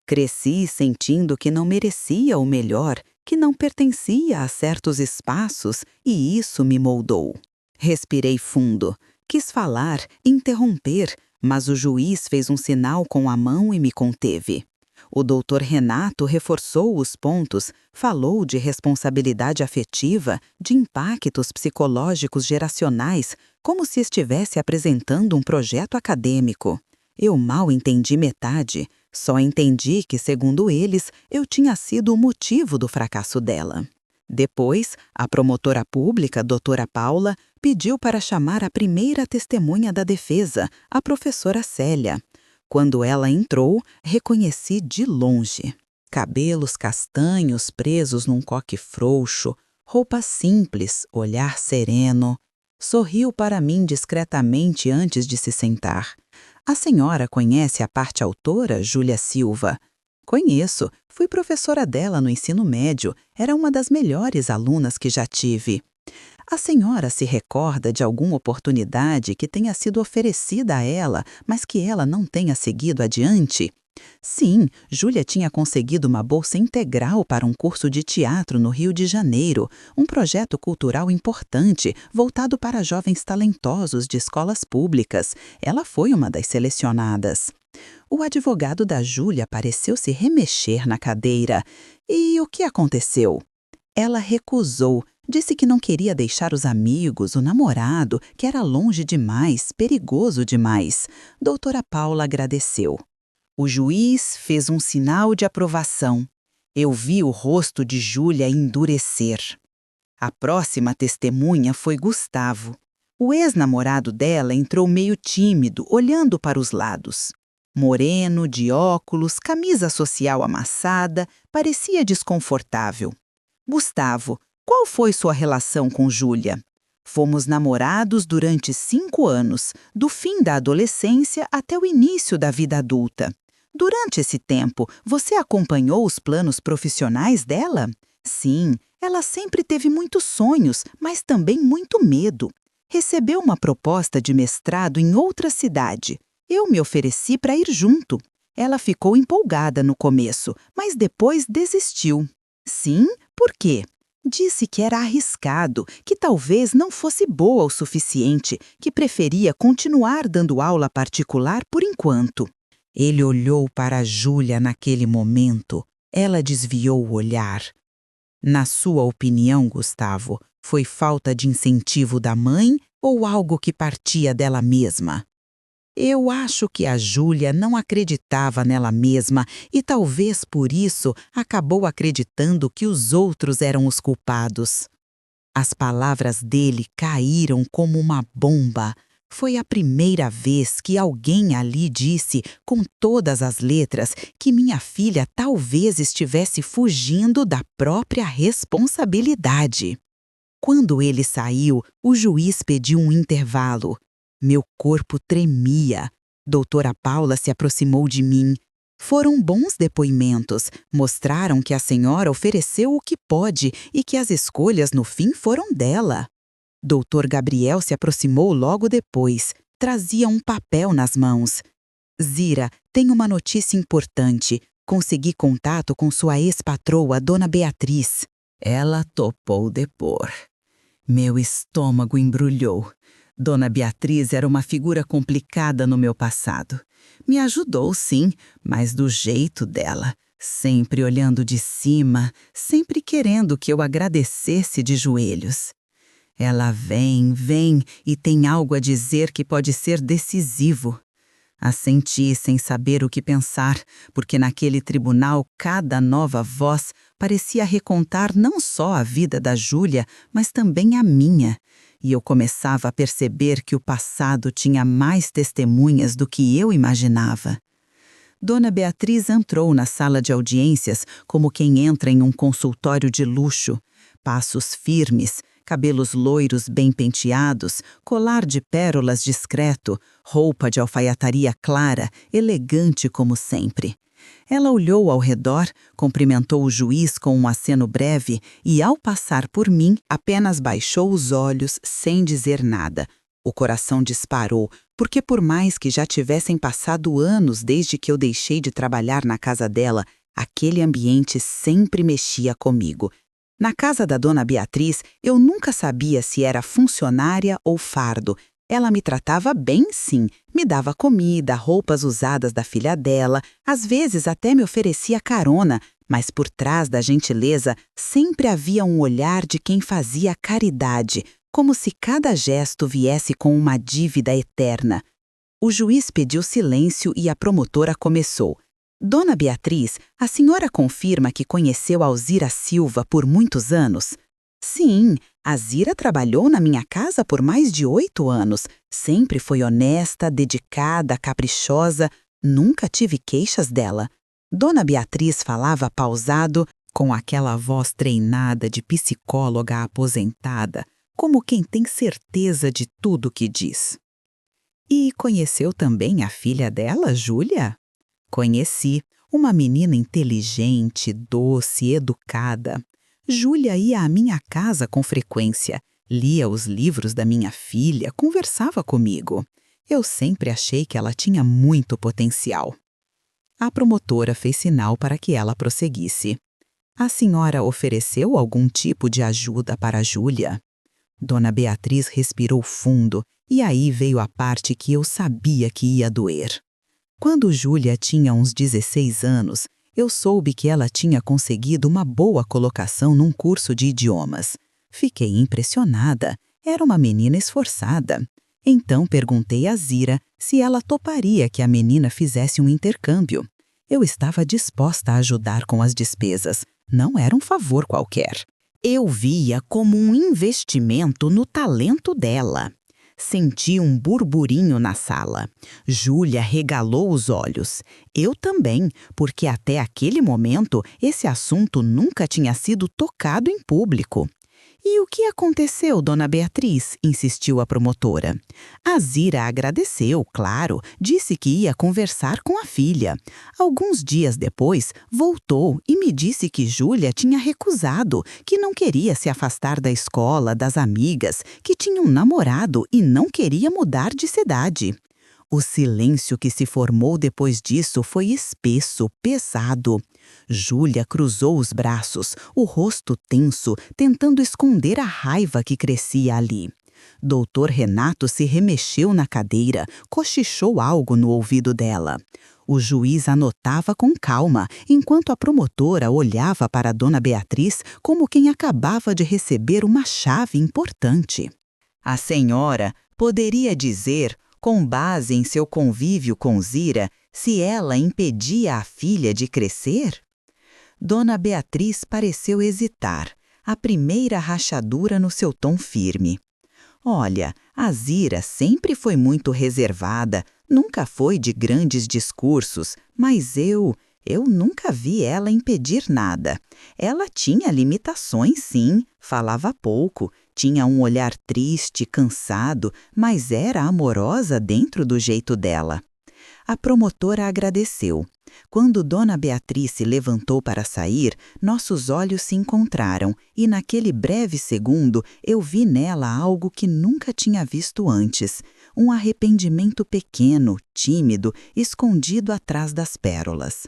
Cresci sentindo que não merecia o melhor, que não pertencia a certos espaços, e isso me moldou. Respirei fundo. Quis falar, interromper, mas o juiz fez um sinal com a mão e me conteve. O doutor Renato reforçou os pontos, falou de responsabilidade afetiva, de impactos psicológicos geracionais, como se estivesse apresentando um projeto acadêmico. Eu mal entendi metade, só entendi que, segundo eles, eu tinha sido o motivo do fracasso dela. Depois, a promotora pública, doutora Paula, pediu para chamar a primeira testemunha da defesa, a professora Célia. Quando ela entrou, reconheci de longe. Cabelos castanhos presos num coque frouxo, roupa simples, olhar sereno. Sorriu para mim discretamente antes de se sentar. A senhora conhece a parte autora, Júlia Silva? Conheço, fui professora dela no ensino médio, era uma das melhores alunas que já tive. A senhora se recorda de alguma oportunidade que tenha sido oferecida a ela, mas que ela não tenha seguido adiante? Sim, Júlia tinha conseguido uma bolsa integral para um curso de teatro no Rio de Janeiro, um projeto cultural importante, voltado para jovens talentosos de escolas públicas. Ela foi uma das selecionadas. O advogado da Júlia pareceu se remexer na cadeira. E o que aconteceu? Ela recusou, disse que não queria deixar os amigos, o namorado, que era longe demais, perigoso demais. Doutora Paula agradeceu. O juiz fez um sinal de aprovação. Eu vi o rosto de Júlia endurecer. A próxima testemunha foi Gustavo. O ex-namorado dela entrou meio tímido, olhando para os lados. Moreno, de óculos, camisa social amassada, parecia desconfortável. Gustavo, qual foi sua relação com Júlia? Fomos namorados durante 5 anos, do fim da adolescência até o início da vida adulta. Durante esse tempo, você acompanhou os planos profissionais dela? Sim, ela sempre teve muitos sonhos, mas também muito medo. Recebeu uma proposta de mestrado em outra cidade. Eu me ofereci para ir junto. Ela ficou empolgada no começo, mas depois desistiu. Sim, por quê? Disse que era arriscado, que talvez não fosse boa o suficiente, que preferia continuar dando aula particular por enquanto. Ele olhou para a Júlia naquele momento. Ela desviou o olhar. Na sua opinião, Gustavo, foi falta de incentivo da mãe ou algo que partia dela mesma? Eu acho que a Júlia não acreditava nela mesma e talvez por isso acabou acreditando que os outros eram os culpados. As palavras dele caíram como uma bomba. Foi a primeira vez que alguém ali disse, com todas as letras, que minha filha talvez estivesse fugindo da própria responsabilidade. Quando ele saiu, o juiz pediu um intervalo. Meu corpo tremia. Doutora Paula se aproximou de mim. Foram bons depoimentos. Mostraram que a senhora ofereceu o que pode e que as escolhas no fim foram dela. Doutor Gabriel se aproximou logo depois. Trazia um papel nas mãos. Zira, tem uma notícia importante. Consegui contato com sua ex-patroa, Dona Beatriz. Ela topou depor. Meu estômago embrulhou. Dona Beatriz era uma figura complicada no meu passado. Me ajudou, sim, mas do jeito dela, sempre olhando de cima, sempre querendo que eu agradecesse de joelhos. Ela vem e tem algo a dizer que pode ser decisivo. Assenti sem saber o que pensar, porque naquele tribunal cada nova voz parecia recontar não só a vida da Júlia, mas também a minha. E eu começava a perceber que o passado tinha mais testemunhas do que eu imaginava. Dona Beatriz entrou na sala de audiências como quem entra em um consultório de luxo. Passos firmes, cabelos loiros bem penteados, colar de pérolas discreto, roupa de alfaiataria clara, elegante como sempre. Ela olhou ao redor, cumprimentou o juiz com um aceno breve e, ao passar por mim, apenas baixou os olhos sem dizer nada. O coração disparou, porque por mais que já tivessem passado anos desde que eu deixei de trabalhar na casa dela, aquele ambiente sempre mexia comigo. Na casa da Dona Beatriz, eu nunca sabia se era funcionária ou fardo. Ela me tratava bem, sim. Me dava comida, roupas usadas da filha dela, às vezes até me oferecia carona, mas por trás da gentileza sempre havia um olhar de quem fazia caridade, como se cada gesto viesse com uma dívida eterna. O juiz pediu silêncio e a promotora começou. Dona Beatriz, a senhora confirma que conheceu Alzira Silva por muitos anos? Sim, a Zira trabalhou na minha casa por mais de 8 anos. Sempre foi honesta, dedicada, caprichosa. Nunca tive queixas dela. Dona Beatriz falava pausado, com aquela voz treinada de psicóloga aposentada, como quem tem certeza de tudo que diz. E conheceu também a filha dela, Júlia? Conheci, uma menina inteligente, doce, educada. Júlia ia à minha casa com frequência, lia os livros da minha filha, conversava comigo. Eu sempre achei que ela tinha muito potencial. A promotora fez sinal para que ela prosseguisse. A senhora ofereceu algum tipo de ajuda para Júlia? Dona Beatriz respirou fundo e aí veio a parte que eu sabia que ia doer. Quando Júlia tinha uns 16 anos, eu soube que ela tinha conseguido uma boa colocação num curso de idiomas. Fiquei impressionada. Era uma menina esforçada. Então perguntei a Zira se ela toparia que a menina fizesse um intercâmbio. Eu estava disposta a ajudar com as despesas. Não era um favor qualquer. Eu via como um investimento no talento dela. Senti um burburinho na sala. Júlia regalou os olhos. Eu também, porque até aquele momento esse assunto nunca tinha sido tocado em público. E o que aconteceu, Dona Beatriz? Insistiu a promotora. A Zira agradeceu, claro, disse que ia conversar com a filha. Alguns dias depois, voltou e me disse que Júlia tinha recusado, que não queria se afastar da escola, das amigas, que tinha um namorado e não queria mudar de cidade. O silêncio que se formou depois disso foi espesso, pesado. Júlia cruzou os braços, o rosto tenso, tentando esconder a raiva que crescia ali. Doutor Renato se remexeu na cadeira, cochichou algo no ouvido dela. O juiz anotava com calma, enquanto a promotora olhava para Dona Beatriz como quem acabava de receber uma chave importante. A senhora poderia dizer, com base em seu convívio com Zira, se ela impedia a filha de crescer? Dona Beatriz pareceu hesitar, a primeira rachadura no seu tom firme. Olha, a Zira sempre foi muito reservada, nunca foi de grandes discursos, mas eu nunca vi ela impedir nada. Ela tinha limitações, sim, falava pouco, tinha um olhar triste, cansado, mas era amorosa dentro do jeito dela. A promotora agradeceu. Quando Dona Beatriz se levantou para sair, nossos olhos se encontraram e naquele breve segundo eu vi nela algo que nunca tinha visto antes, um arrependimento pequeno, tímido, escondido atrás das pérolas.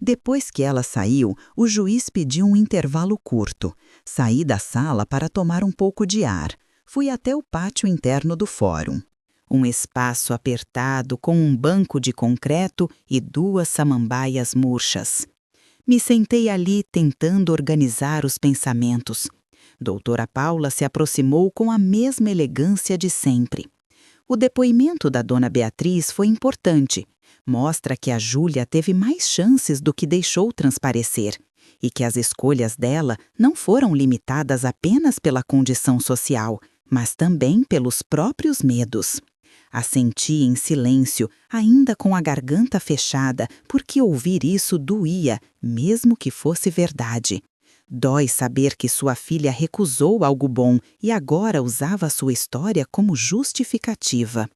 Depois que ela saiu, o juiz pediu um intervalo curto. Saí da sala para tomar um pouco de ar. Fui até o pátio interno do fórum. Um espaço apertado com um banco de concreto e 2 samambaias murchas. Me sentei ali tentando organizar os pensamentos. Doutora Paula se aproximou com a mesma elegância de sempre. O depoimento da Dona Beatriz foi importante. Mostra que a Júlia teve mais chances do que deixou transparecer e que as escolhas dela não foram limitadas apenas pela condição social, mas também pelos próprios medos. Assenti em silêncio, ainda com a garganta fechada, porque ouvir isso doía, mesmo que fosse verdade. Dói saber que sua filha recusou algo bom e agora usava sua história como justificativa.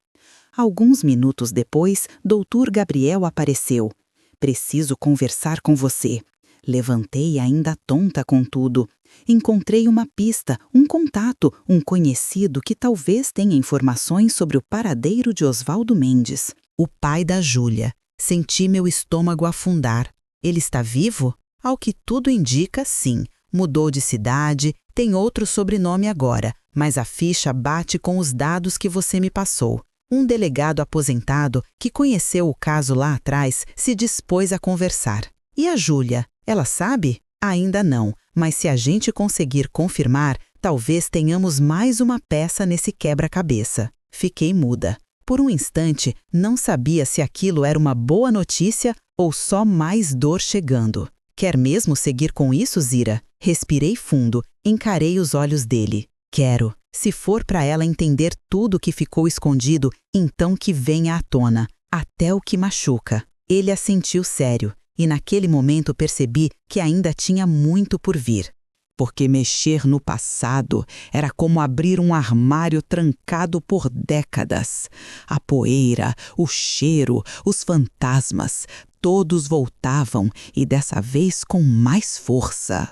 Alguns minutos depois, Doutor Gabriel apareceu. Preciso conversar com você. Levantei ainda tonta com tudo. Encontrei uma pista, um contato, um conhecido que talvez tenha informações sobre o paradeiro de Osvaldo Mendes, o pai da Júlia. Senti meu estômago afundar. Ele está vivo? Ao que tudo indica, sim. Mudou de cidade, Tem outro sobrenome agora, mas a ficha bate com os dados que você me passou. Um delegado aposentado que conheceu o caso lá atrás se dispôs a conversar. E a Júlia, ela sabe? Ainda não, mas se a gente conseguir confirmar, talvez tenhamos mais uma peça nesse quebra-cabeça. Fiquei muda. Por um instante, não sabia se aquilo era uma boa notícia ou só mais dor chegando. Quer mesmo seguir com isso, Zira? Respirei fundo, encarei os olhos dele. Quero. Se for para ela entender tudo que ficou escondido, então que venha à tona, até o que machuca. Ele assentiu sério, e naquele momento percebi que ainda tinha muito por vir. Porque mexer no passado era como abrir um armário trancado por décadas. A poeira, o cheiro, os fantasmas, todos voltavam e dessa vez com mais força.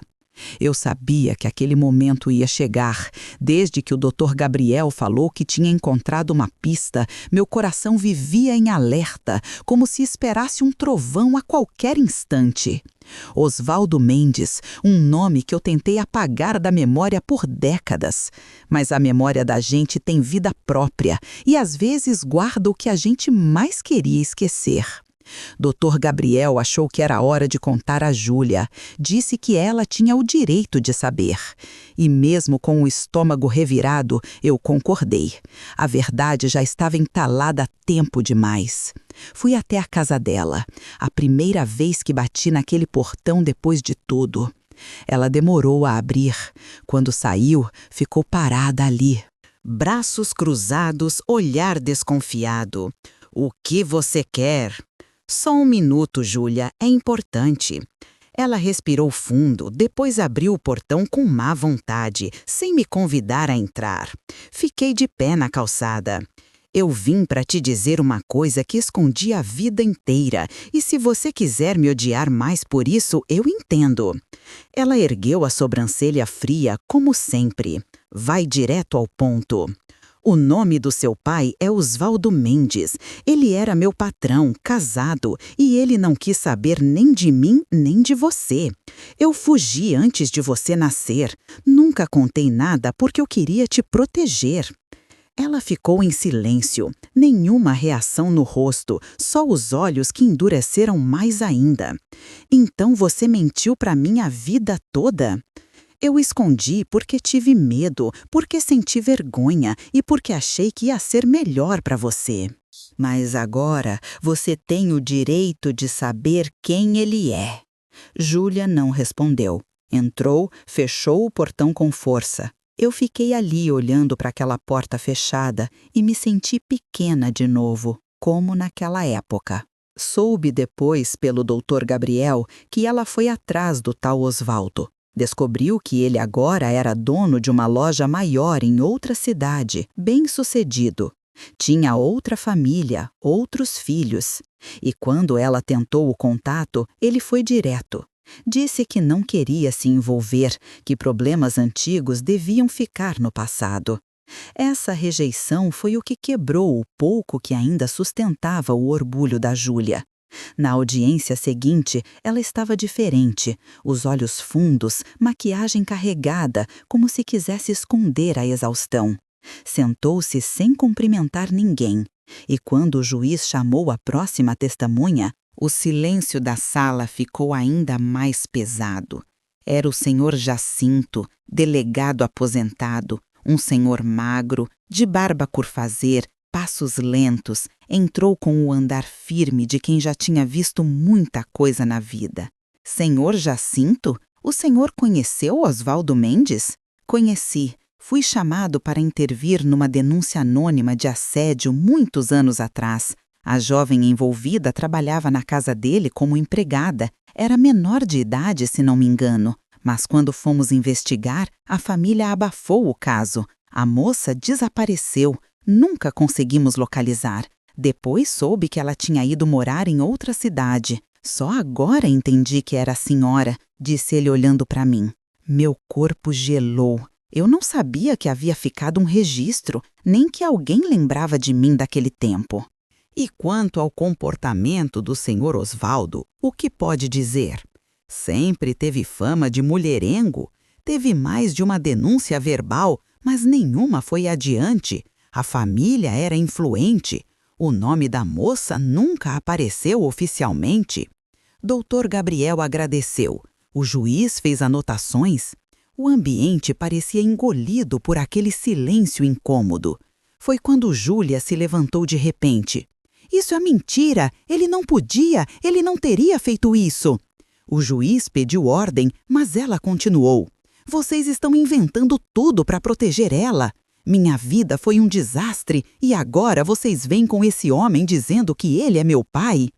Eu sabia que aquele momento ia chegar. Desde que o Dr. Gabriel falou que tinha encontrado uma pista, meu coração vivia em alerta, como se esperasse um trovão a qualquer instante. Osvaldo Mendes, um nome que eu tentei apagar da memória por décadas. Mas a memória da gente tem vida própria e às vezes guarda o que a gente mais queria esquecer. Dr. Gabriel achou que era hora de contar a Júlia. Disse que ela tinha o direito de saber. E mesmo com o estômago revirado, eu concordei. A verdade já estava entalada há tempo demais. Fui até a casa dela, a primeira vez que bati naquele portão depois de tudo. Ela demorou a abrir. Quando saiu, ficou parada ali. Braços cruzados, olhar desconfiado. O que você quer? Só um minuto, Júlia, é importante. Ela respirou fundo, depois abriu o portão com má vontade, sem me convidar a entrar. Fiquei de pé na calçada. Eu vim para te dizer uma coisa que escondi a vida inteira, e se você quiser me odiar mais por isso, eu entendo. Ela ergueu a sobrancelha fria, como sempre. Vai direto ao ponto. O nome do seu pai é Osvaldo Mendes. Ele era meu patrão, casado, e ele não quis saber nem de mim, nem de você. Eu fugi antes de você nascer. Nunca contei nada porque eu queria te proteger. Ela ficou em silêncio, nenhuma reação no rosto, só os olhos que endureceram mais ainda. Então você mentiu para mim a vida toda? Eu escondi porque tive medo, porque senti vergonha e porque achei que ia ser melhor para você. Mas agora você tem o direito de saber quem ele é. Júlia não respondeu. Entrou, fechou o portão com força. Eu fiquei ali olhando para aquela porta fechada e me senti pequena de novo, como naquela época. Soube depois, pelo Dr. Gabriel, que ela foi atrás do tal Osvaldo. Descobriu que ele agora era dono de uma loja maior em outra cidade, bem-sucedido. Tinha outra família, outros filhos. E quando ela tentou o contato, ele foi direto. Disse que não queria se envolver, que problemas antigos deviam ficar no passado. Essa rejeição foi o que quebrou o pouco que ainda sustentava o orgulho da Júlia. Na audiência seguinte, ela estava diferente, os olhos fundos, maquiagem carregada, como se quisesse esconder a exaustão. Sentou-se sem cumprimentar ninguém, e quando o juiz chamou a próxima testemunha, o silêncio da sala ficou ainda mais pesado. Era o senhor Jacinto, delegado aposentado, um senhor magro, de barba por fazer, passos lentos, entrou com o andar firme de quem já tinha visto muita coisa na vida. Senhor Jacinto? O senhor conheceu Osvaldo Mendes? Conheci. Fui chamado para intervir numa denúncia anônima de assédio muitos anos atrás. A jovem envolvida trabalhava na casa dele como empregada. Era menor de idade, se não me engano. Mas quando fomos investigar, a família abafou o caso. A moça desapareceu. Nunca conseguimos localizar. Depois soube que ela tinha ido morar em outra cidade. Só agora entendi que era a senhora, disse ele olhando para mim. Meu corpo gelou. Eu não sabia que havia ficado um registro, nem que alguém lembrava de mim daquele tempo. E quanto ao comportamento do senhor Osvaldo, o que pode dizer? Sempre teve fama de mulherengo. Teve mais de uma denúncia verbal, mas nenhuma foi adiante. A família era influente. O nome da moça nunca apareceu oficialmente. Dr. Gabriel agradeceu. O juiz fez anotações. O ambiente parecia engolido por aquele silêncio incômodo. Foi quando Júlia se levantou de repente. Isso é mentira! Ele não podia! Ele não teria feito isso! O juiz pediu ordem, mas ela continuou. Vocês estão inventando tudo para proteger ela. Minha vida foi um desastre e agora vocês vêm com esse homem dizendo que ele é meu pai?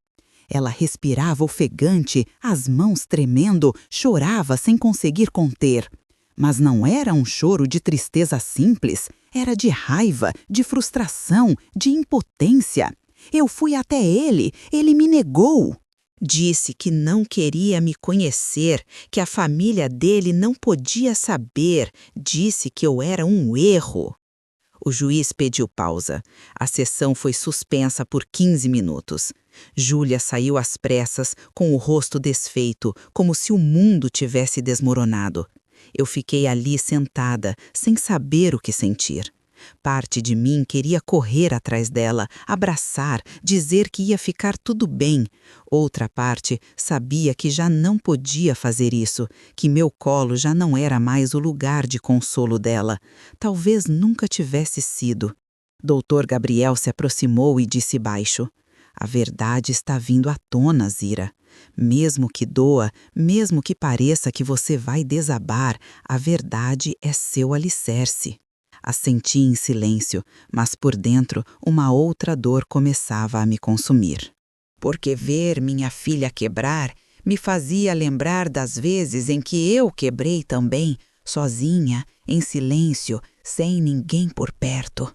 Ela respirava ofegante, as mãos tremendo, chorava sem conseguir conter. Mas não era um choro de tristeza simples, era de raiva, de frustração, de impotência. Eu fui até ele me negou. Disse que não queria me conhecer, que a família dele não podia saber, disse que eu era um erro. O juiz pediu pausa. A sessão foi suspensa por 15 minutos. Júlia saiu às pressas, com o rosto desfeito, como se o mundo tivesse desmoronado. Eu fiquei ali sentada, sem saber o que sentir. Parte de mim queria correr atrás dela, abraçar, dizer que ia ficar tudo bem. Outra parte sabia que já não podia fazer isso, que meu colo já não era mais o lugar de consolo dela. Talvez nunca tivesse sido. Dr. Gabriel se aproximou e disse baixo: a verdade está vindo à tona, Zira. Mesmo que doa, mesmo que pareça que você vai desabar, a verdade é seu alicerce. Assenti em silêncio, mas por dentro uma outra dor começava a me consumir. Porque ver minha filha quebrar me fazia lembrar das vezes em que eu quebrei também, sozinha, em silêncio, sem ninguém por perto.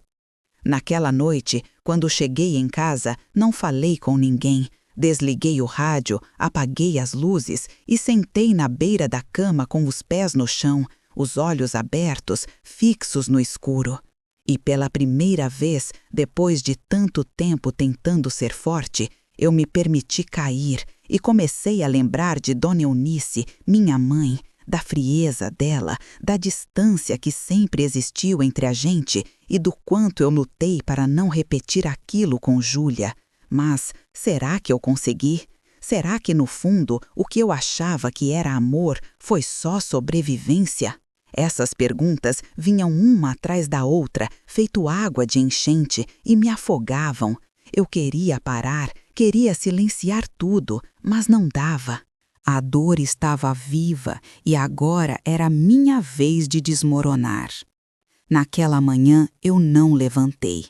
Naquela noite, quando cheguei em casa, não falei com ninguém. Desliguei o rádio, apaguei as luzes e sentei na beira da cama com os pés no chão, os olhos abertos, fixos no escuro. E pela primeira vez, depois de tanto tempo tentando ser forte, eu me permiti cair e comecei a lembrar de Dona Eunice, minha mãe, da frieza dela, da distância que sempre existiu entre a gente e do quanto eu lutei para não repetir aquilo com Júlia. Mas será que eu consegui? Será que, no fundo, o que eu achava que era amor foi só sobrevivência? Essas perguntas vinham uma atrás da outra, feito água de enchente, e me afogavam. Eu queria parar, queria silenciar tudo, mas não dava. A dor estava viva e agora era minha vez de desmoronar. Naquela manhã eu não levantei.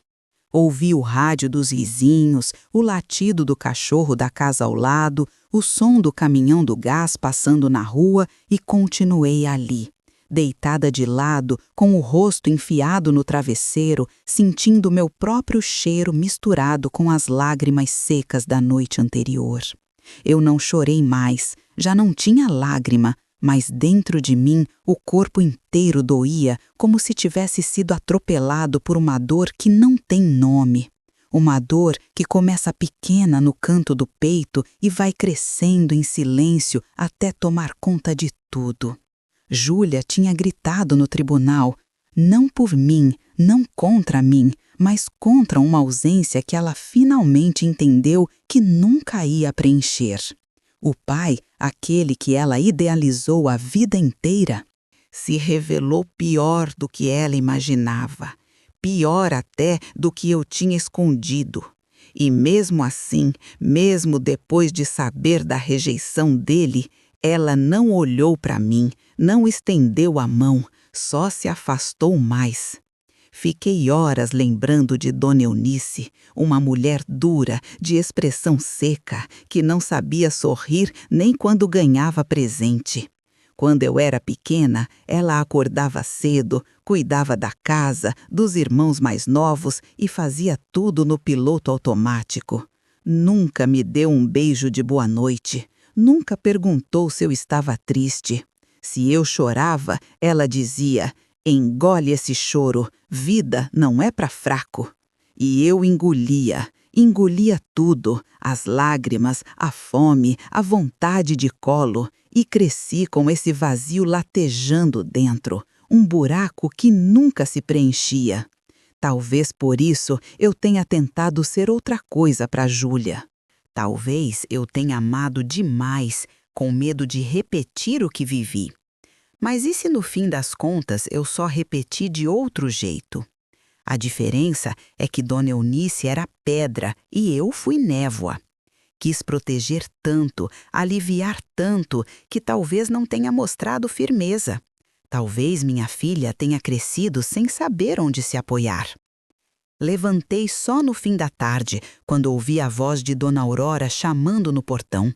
Ouvi o rádio dos vizinhos, o latido do cachorro da casa ao lado, o som do caminhão do gás passando na rua e continuei ali, deitada de lado, com o rosto enfiado no travesseiro, sentindo meu próprio cheiro misturado com as lágrimas secas da noite anterior. Eu não chorei mais, já não tinha lágrima, mas dentro de mim o corpo inteiro doía como se tivesse sido atropelado por uma dor que não tem nome. Uma dor que começa pequena no canto do peito e vai crescendo em silêncio até tomar conta de tudo. Júlia tinha gritado no tribunal, não por mim, não contra mim, mas contra uma ausência que ela finalmente entendeu que nunca ia preencher. O pai, aquele que ela idealizou a vida inteira, se revelou pior do que ela imaginava, pior até do que eu tinha escondido. E mesmo assim, mesmo depois de saber da rejeição dele, ela não olhou para mim, não estendeu a mão, só se afastou mais. Fiquei horas lembrando de Dona Eunice, uma mulher dura, de expressão seca, que não sabia sorrir nem quando ganhava presente. Quando eu era pequena, ela acordava cedo, cuidava da casa, dos irmãos mais novos e fazia tudo no piloto automático. Nunca me deu um beijo de boa noite, nunca perguntou se eu estava triste. Se eu chorava, ela dizia: engole esse choro, vida não é para fraco. E eu engolia, Engolia tudo, as lágrimas, a fome, a vontade de colo, e cresci com esse vazio latejando dentro, um buraco que nunca se preenchia. Talvez por isso eu tenha tentado ser outra coisa para Júlia. Talvez eu tenha amado demais, com medo de repetir o que vivi. Mas e se no fim das contas eu só repeti de outro jeito? A diferença é que Dona Eunice era pedra e eu fui névoa. Quis proteger tanto, aliviar tanto, que talvez não tenha mostrado firmeza. Talvez minha filha tenha crescido sem saber onde se apoiar. Levantei só no fim da tarde, quando ouvi a voz de Dona Aurora chamando no portão.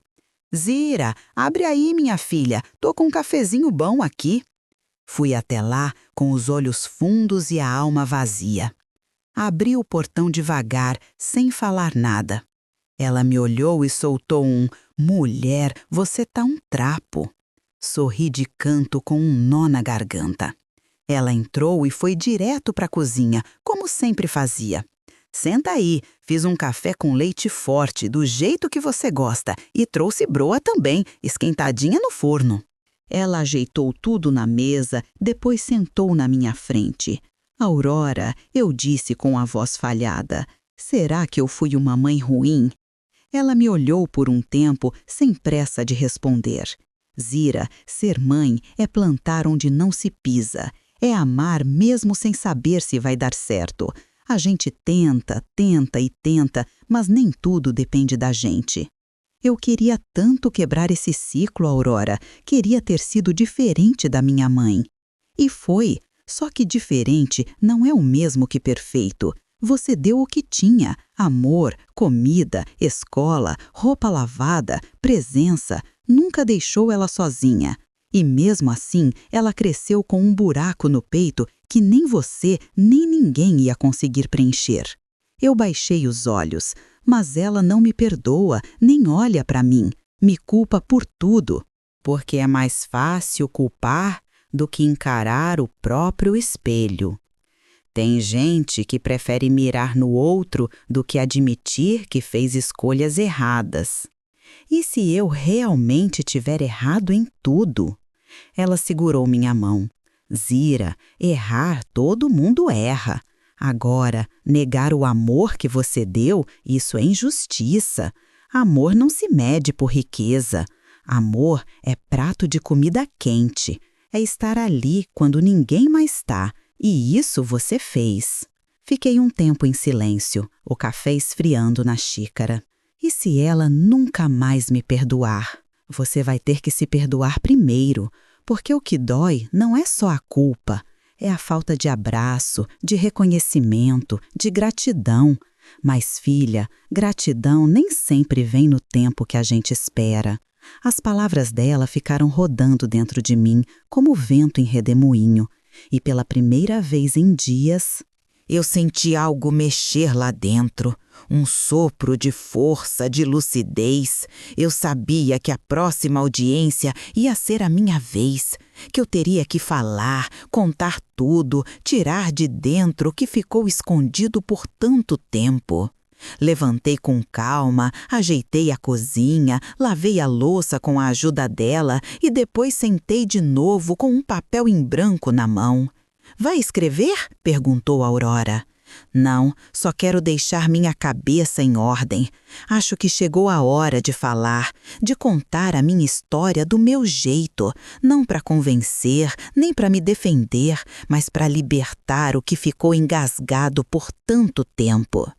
Zira, abre aí, minha filha, tô com um cafezinho bom aqui. Fui até lá com os olhos fundos e a alma vazia. Abri o portão devagar, sem falar nada. Ela me olhou e soltou um "Mulher, você tá um trapo". Sorri de canto com um nó na garganta. Ela entrou e foi direto para a cozinha, como sempre fazia. Senta aí, fiz um café com leite forte, do jeito que você gosta, e trouxe broa também, esquentadinha no forno. Ela ajeitou tudo na mesa, depois sentou na minha frente. Aurora, eu disse com a voz falhada, será que eu fui uma mãe ruim? Ela me olhou por um tempo, sem pressa de responder. Zira, ser mãe é plantar onde não se pisa. É amar mesmo sem saber se vai dar certo. A gente tenta, tenta e tenta, mas nem tudo depende da gente. Eu queria tanto quebrar esse ciclo, Aurora. Queria ter sido diferente da minha mãe. E foi, só que diferente não é o mesmo que perfeito. Você deu o que tinha: amor, comida, escola, roupa lavada, presença. Nunca deixou ela sozinha. E mesmo assim, ela cresceu com um buraco no peito que nem você, nem ninguém ia conseguir preencher. Eu baixei os olhos, mas ela não me perdoa, nem olha para mim. Me culpa por tudo. Porque é mais fácil culpar do que encarar o próprio espelho. Tem gente que prefere mirar no outro do que admitir que fez escolhas erradas. E se eu realmente tiver errado em tudo? Ela segurou minha mão. Zira, errar todo mundo erra. Agora, negar o amor que você deu, isso é injustiça. Amor não se mede por riqueza. Amor é prato de comida quente. É estar ali quando ninguém mais está. E isso você fez. Fiquei um tempo em silêncio, o café esfriando na xícara. E se ela nunca mais me perdoar? Você vai ter que se perdoar primeiro, porque o que dói não é só a culpa, é a falta de abraço, de reconhecimento, de gratidão. Mas, filha, gratidão nem sempre vem no tempo que a gente espera. As palavras dela ficaram rodando dentro de mim, como vento em redemoinho, e pela primeira vez em dias, eu senti algo mexer lá dentro, um sopro de força, de lucidez. Eu sabia que a próxima audiência ia ser a minha vez, que eu teria que falar, contar tudo, tirar de dentro o que ficou escondido por tanto tempo. Levantei com calma, ajeitei a cozinha, lavei a louça com a ajuda dela e depois sentei de novo com um papel em branco na mão. Vai escrever? Perguntou Aurora. Não, só quero deixar minha cabeça em ordem. Acho que chegou a hora de falar, de contar a minha história do meu jeito, não para convencer, nem para me defender, mas para libertar o que ficou engasgado por tanto tempo.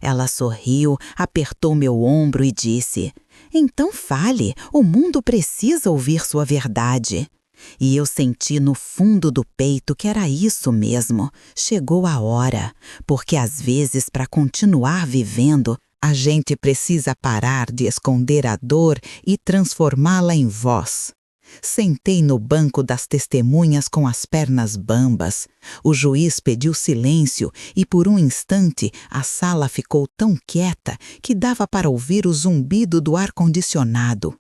Ela sorriu, apertou meu ombro e disse: então fale, o mundo precisa ouvir sua verdade. E eu senti no fundo do peito que era isso mesmo. Chegou a hora, porque às vezes, para continuar vivendo, a gente precisa parar de esconder a dor e transformá-la em voz. Sentei no banco das testemunhas com as pernas bambas. O juiz pediu silêncio e por um instante a sala ficou tão quieta que dava para ouvir o zumbido do ar-condicionado.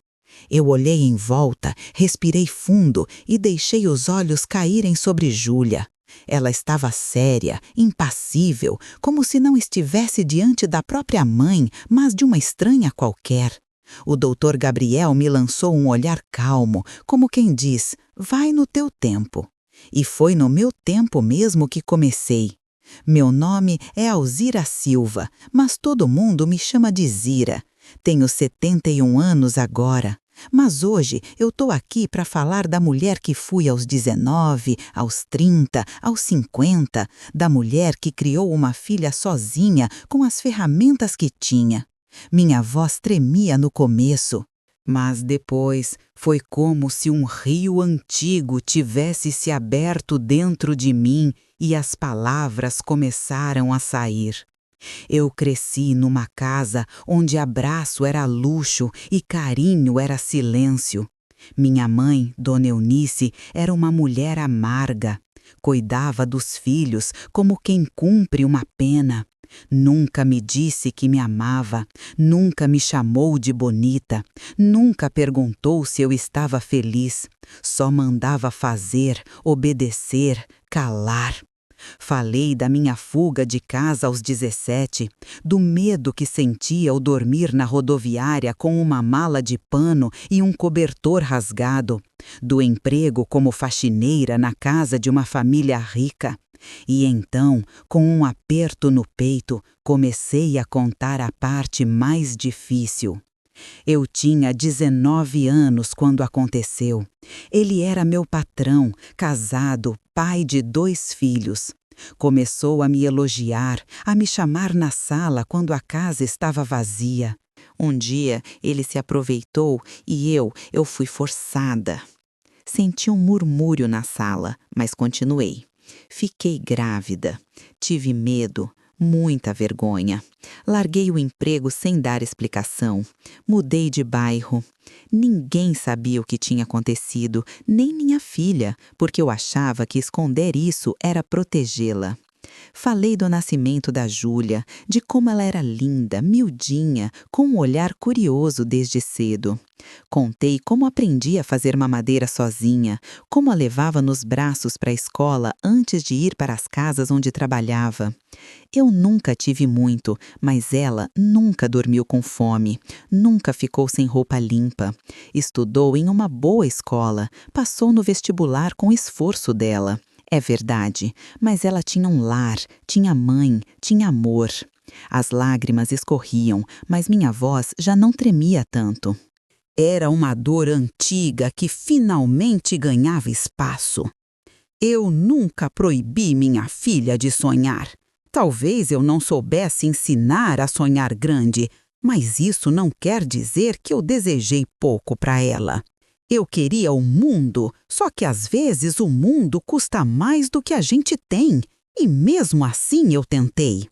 Eu olhei em volta, respirei fundo e deixei os olhos caírem sobre Júlia. Ela estava séria, impassível, como se não estivesse diante da própria mãe, mas de uma estranha qualquer. O doutor Gabriel me lançou um olhar calmo, como quem diz, vai no teu tempo. E foi no meu tempo mesmo que comecei. Meu nome é Alzira Silva, mas todo mundo me chama de Zira. Tenho 71 anos agora. Mas hoje eu estou aqui para falar da mulher que fui aos 19, aos 30, aos 50, da mulher que criou uma filha sozinha com as ferramentas que tinha. Minha voz tremia no começo, mas depois foi como se um rio antigo tivesse se aberto dentro de mim e as palavras começaram a sair. Eu cresci numa casa onde abraço era luxo e carinho era silêncio. Minha mãe, Dona Eunice, era uma mulher amarga. Cuidava dos filhos como quem cumpre uma pena. Nunca me disse que me amava, nunca me chamou de bonita, nunca perguntou se eu estava feliz. Só mandava fazer, obedecer, calar. Falei da minha fuga de casa aos 17, do medo que sentia ao dormir na rodoviária com uma mala de pano e um cobertor rasgado, do emprego como faxineira na casa de uma família rica. E então, com um aperto no peito, comecei a contar a parte mais difícil. Eu tinha 19 anos quando aconteceu. Ele era meu patrão, casado, pai de 2 filhos. Começou a me elogiar, a me chamar na sala quando a casa estava vazia. Um dia ele se aproveitou e eu fui forçada. Senti um murmúrio na sala, mas continuei. Fiquei grávida. Tive medo. Muita vergonha. Larguei o emprego sem dar explicação. Mudei de bairro. Ninguém sabia o que tinha acontecido, nem minha filha, porque eu achava que esconder isso era protegê-la. Falei do nascimento da Júlia, de como ela era linda, miudinha, com um olhar curioso desde cedo. Contei como aprendi a fazer mamadeira sozinha, como a levava nos braços para a escola antes de ir para as casas onde trabalhava. Eu nunca tive muito, mas ela nunca dormiu com fome, nunca ficou sem roupa limpa. Estudou em uma boa escola, passou no vestibular com esforço dela. É verdade, mas ela tinha um lar, tinha mãe, tinha amor. As lágrimas escorriam, mas minha voz já não tremia tanto. Era uma dor antiga que finalmente ganhava espaço. Eu nunca proibi minha filha de sonhar. Talvez eu não soubesse ensinar a sonhar grande, mas isso não quer dizer que eu desejei pouco para ela. Eu queria o mundo, só que às vezes o mundo custa mais do que a gente tem, e mesmo assim eu tentei.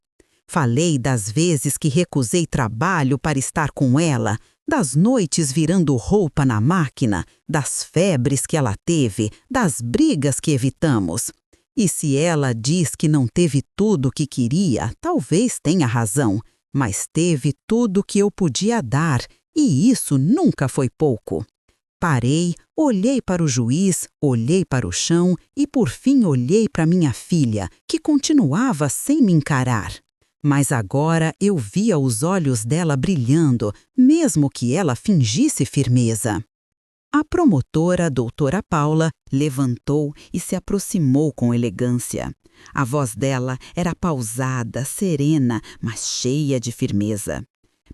Falei das vezes que recusei trabalho para estar com ela, das noites virando roupa na máquina, das febres que ela teve, das brigas que evitamos. E se ela diz que não teve tudo o que queria, talvez tenha razão, mas teve tudo o que eu podia dar, e isso nunca foi pouco. Parei, olhei para o juiz, olhei para o chão e por fim olhei para minha filha, que continuava sem me encarar. Mas agora eu via os olhos dela brilhando, mesmo que ela fingisse firmeza. A promotora, a doutora Paula, levantou e se aproximou com elegância. A voz dela era pausada, serena, mas cheia de firmeza.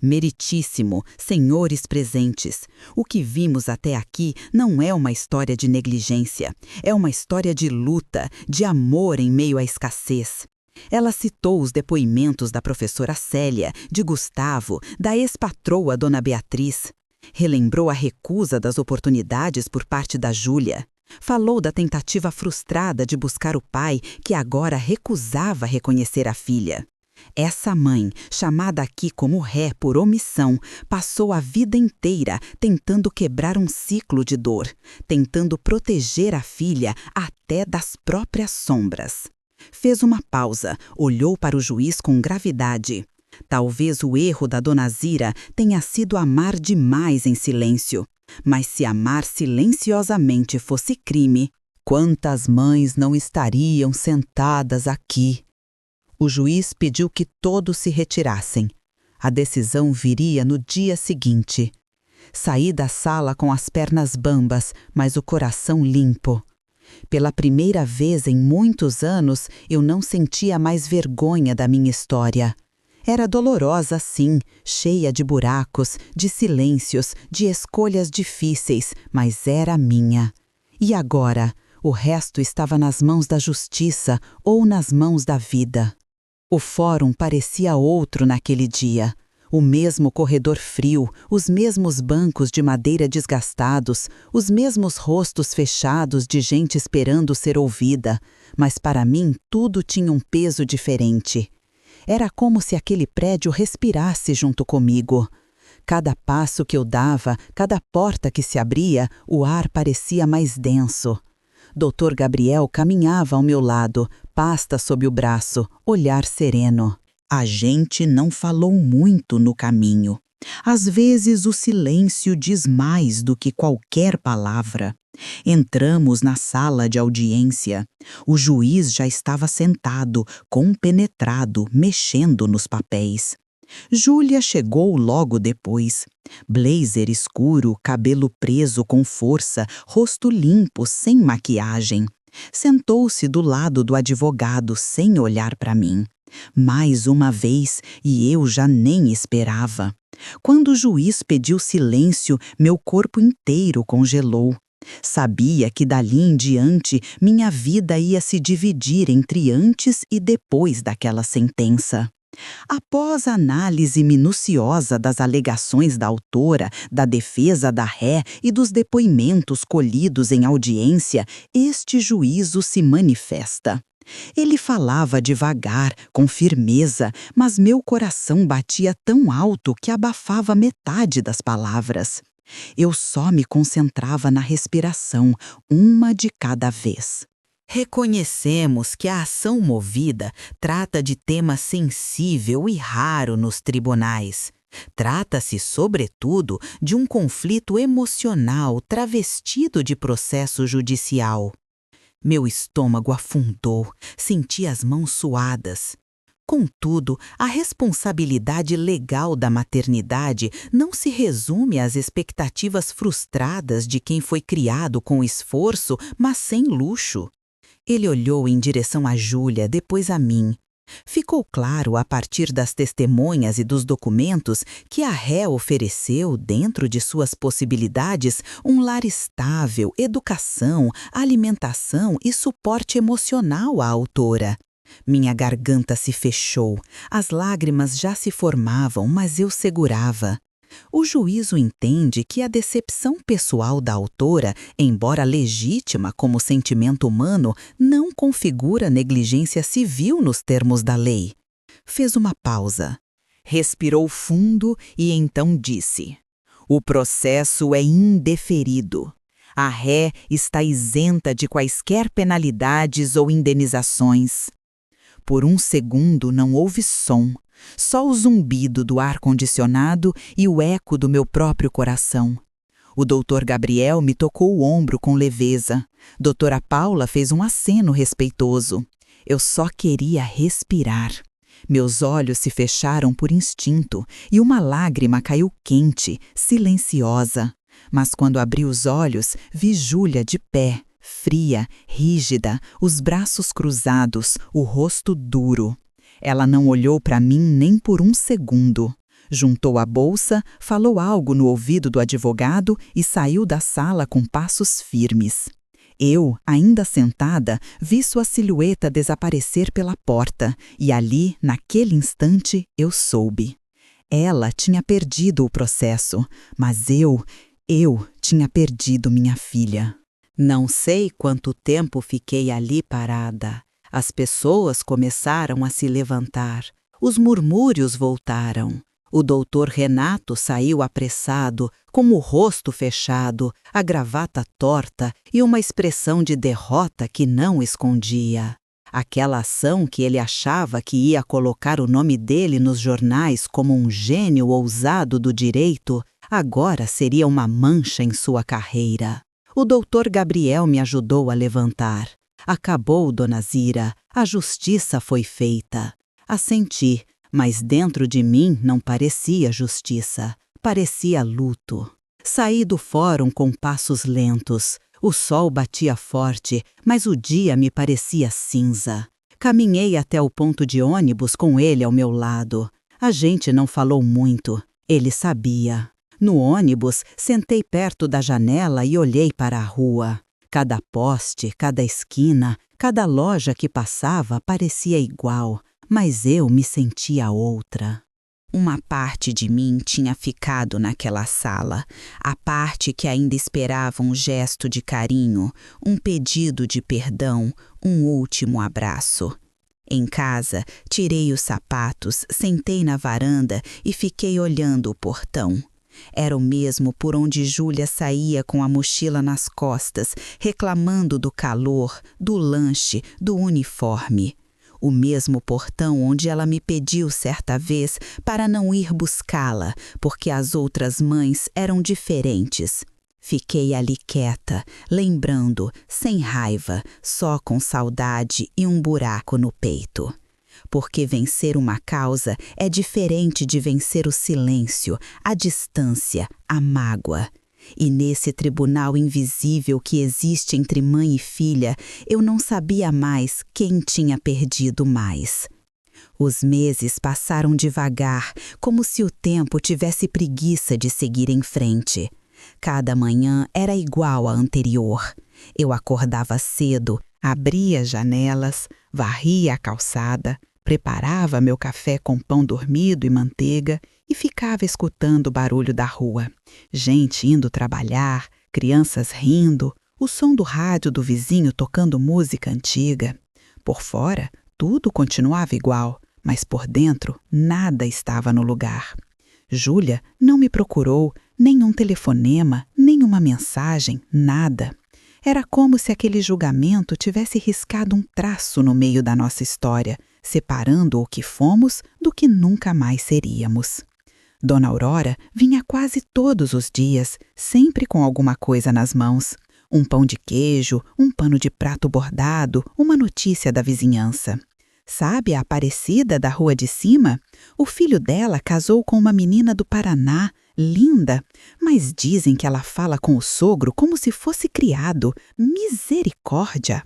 Meritíssimo, senhores presentes, o que vimos até aqui não é uma história de negligência, é uma história de luta, de amor em meio à escassez. Ela citou os depoimentos da professora Célia, de Gustavo, da ex-patroa Dona Beatriz. Relembrou a recusa das oportunidades por parte da Júlia. Falou da tentativa frustrada de buscar o pai, que agora recusava reconhecer a filha. Essa mãe, chamada aqui como ré por omissão, passou a vida inteira tentando quebrar um ciclo de dor, tentando proteger a filha até das próprias sombras. Fez uma pausa, olhou para o juiz com gravidade. Talvez o erro da Dona Zira tenha sido amar demais em silêncio. Mas se amar silenciosamente fosse crime, Quantas mães não estariam sentadas aqui? O juiz pediu que todos se retirassem. A decisão viria no dia seguinte. Saí da sala com as pernas bambas, mas o coração limpo. Pela primeira vez em muitos anos, eu não sentia mais vergonha da minha história. Era dolorosa, sim, cheia de buracos, de silêncios, de escolhas difíceis, mas era minha. E agora, o resto estava nas mãos da justiça ou nas mãos da vida. O fórum parecia outro naquele dia. O mesmo corredor frio, os mesmos bancos de madeira desgastados, os mesmos rostos fechados de gente esperando ser ouvida, mas para mim tudo tinha um peso diferente. Era como se aquele prédio respirasse junto comigo. Cada passo que eu dava, cada porta que se abria, o ar parecia mais denso. Dr. Gabriel caminhava ao meu lado, pasta sob o braço, olhar sereno. A gente não falou muito no caminho. Às vezes o silêncio diz mais do que qualquer palavra. Entramos na sala de audiência. O juiz já estava sentado, compenetrado, mexendo nos papéis. Júlia chegou logo depois. Blazer escuro, cabelo preso com força, rosto limpo, sem maquiagem. Sentou-se do lado do advogado sem olhar para mim. Mais uma vez, e eu já nem esperava. Quando o juiz pediu silêncio, meu corpo inteiro congelou. Sabia que dali em diante minha vida ia se dividir entre antes e depois daquela sentença. Após a análise minuciosa das alegações da autora, da defesa da ré e dos depoimentos colhidos em audiência, este juízo se manifesta. Ele falava devagar, com firmeza, mas meu coração batia tão alto que abafava metade das palavras. Eu só me concentrava na respiração, uma de cada vez. Reconhecemos que a ação movida trata de tema sensível e raro nos tribunais. Trata-se, sobretudo, de um conflito emocional travestido de processo judicial. Meu estômago afundou, senti as mãos suadas. Contudo, a responsabilidade legal da maternidade não se resume às expectativas frustradas de quem foi criado com esforço, mas sem luxo. Ele olhou em direção a Júlia, depois a mim. Ficou claro, a partir das testemunhas e dos documentos, que a ré ofereceu, dentro de suas possibilidades, um lar estável, educação, alimentação e suporte emocional à autora. Minha garganta se fechou, as lágrimas já se formavam, mas eu segurava. O juízo entende que a decepção pessoal da autora, embora legítima como sentimento humano, não configura negligência civil nos termos da lei. Fez uma pausa. Respirou fundo e então disse: "O processo é indeferido. A ré está isenta de quaisquer penalidades ou indenizações." Por um segundo não houve som, só o zumbido do ar-condicionado e o eco do meu próprio coração. O Dr. Gabriel me tocou o ombro com leveza. Doutora Paula fez um aceno respeitoso. Eu só queria respirar. Meus olhos se fecharam por instinto e uma lágrima caiu quente, silenciosa. Mas quando abri os olhos, vi Júlia de pé, fria, rígida, os braços cruzados, o rosto duro. Ela não olhou para mim nem por um segundo. Juntou a bolsa, falou algo no ouvido do advogado e saiu da sala com passos firmes. Eu, ainda sentada, vi sua silhueta desaparecer pela porta e ali, naquele instante, eu soube. Ela tinha perdido o processo, mas eu tinha perdido minha filha. Não sei quanto tempo fiquei ali parada. As pessoas começaram a se levantar. Os murmúrios voltaram. O doutor Renato saiu apressado, com o rosto fechado, a gravata torta e uma expressão de derrota que não escondia. Aquela ação que ele achava que ia colocar o nome dele nos jornais como um gênio ousado do direito, agora seria uma mancha em sua carreira. O doutor Gabriel me ajudou a levantar. Acabou, dona Zira, a justiça foi feita. Assenti, mas dentro de mim não parecia justiça, parecia luto. Saí do fórum com passos lentos. O sol batia forte, mas o dia me parecia cinza. Caminhei até o ponto de ônibus com ele ao meu lado. A gente não falou muito, ele sabia. No ônibus, sentei perto da janela e olhei para a rua. Cada poste, cada esquina, cada loja que passava parecia igual, mas eu me sentia outra. Uma parte de mim tinha ficado naquela sala, a parte que ainda esperava um gesto de carinho, um pedido de perdão, um último abraço. Em casa, tirei os sapatos, sentei na varanda e fiquei olhando o portão. Era o mesmo por onde Júlia saía com a mochila nas costas, reclamando do calor, do lanche, do uniforme. O mesmo portão onde ela me pediu certa vez para não ir buscá-la, porque as outras mães eram diferentes. Fiquei ali quieta, lembrando, sem raiva, só com saudade e um buraco no peito. Porque vencer uma causa é diferente de vencer o silêncio, a distância, a mágoa. E nesse tribunal invisível que existe entre mãe e filha, eu não sabia mais quem tinha perdido mais. Os meses passaram devagar, como se o tempo tivesse preguiça de seguir em frente. Cada manhã era igual à anterior. Eu acordava cedo, abria as janelas, varria a calçada, preparava meu café com pão dormido e manteiga e ficava escutando o barulho da rua. Gente indo trabalhar, crianças rindo, o som do rádio do vizinho tocando música antiga. Por fora, tudo continuava igual, mas por dentro nada estava no lugar. Júlia não me procurou, nenhum telefonema, nenhuma mensagem, nada. Era como se aquele julgamento tivesse riscado um traço no meio da nossa história, separando o que fomos do que nunca mais seríamos. Dona Aurora vinha quase todos os dias, sempre com alguma coisa nas mãos. Um pão de queijo, um pano de prato bordado, uma notícia da vizinhança. Sabe a Aparecida da rua de cima? O filho dela casou com uma menina do Paraná, linda, mas dizem que ela fala com o sogro como se fosse criado. Misericórdia!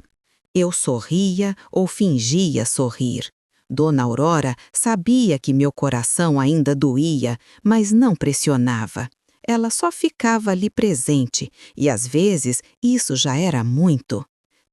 Eu sorria ou fingia sorrir. Dona Aurora sabia que meu coração ainda doía, mas não pressionava. Ela só ficava ali presente, e às vezes isso já era muito.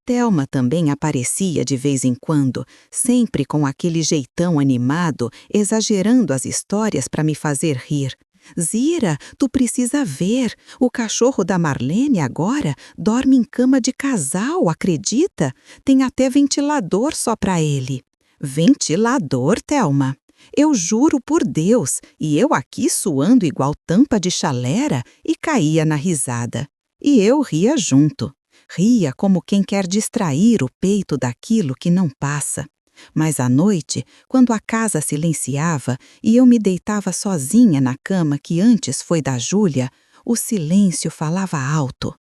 Thelma também aparecia de vez em quando, sempre com aquele jeitão animado, exagerando as histórias para me fazer rir. Zira, tu precisa ver, o cachorro da Marlene agora dorme em cama de casal, acredita? Tem até ventilador só para ele. Ventilador, Thelma? Eu juro por Deus, e eu aqui suando igual tampa de chaleira e caía na risada. E eu ria junto. Ria como quem quer distrair o peito daquilo que não passa. Mas à noite, quando a casa silenciava e eu me deitava sozinha na cama que antes foi da Júlia, o silêncio falava alto.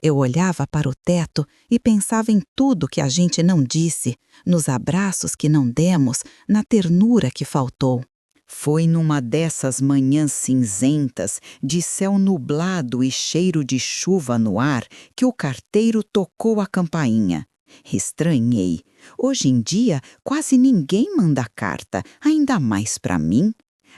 Eu olhava para o teto e pensava em tudo que a gente não disse, nos abraços que não demos, na ternura que faltou. Foi numa dessas manhãs cinzentas, de céu nublado e cheiro de chuva no ar, que o carteiro tocou a campainha. Estranhei. Hoje em dia, quase ninguém manda carta, ainda mais para mim.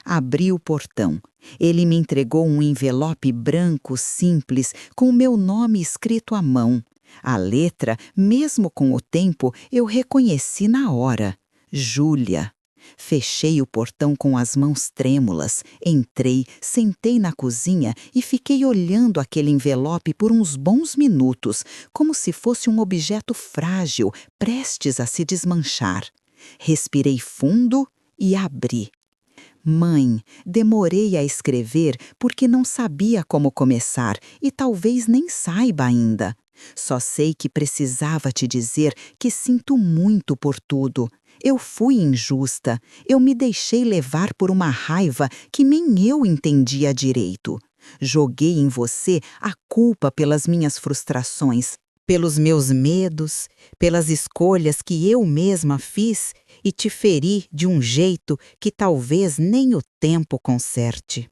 Abri o portão. Ele me entregou um envelope branco simples com o meu nome escrito à mão. A letra, mesmo com o tempo, eu reconheci na hora. Júlia. Fechei o portão com as mãos trêmulas, entrei, sentei na cozinha e fiquei olhando aquele envelope por uns bons minutos, como se fosse um objeto frágil, prestes a se desmanchar. Respirei fundo e abri. Mãe, demorei a escrever porque não sabia como começar e talvez nem saiba ainda. Só sei que precisava te dizer que sinto muito por tudo. Eu fui injusta, eu me deixei levar por uma raiva que nem eu entendia direito. Joguei em você a culpa pelas minhas frustrações, pelos meus medos, pelas escolhas que eu mesma fiz e te feri de um jeito que talvez nem o tempo conserte.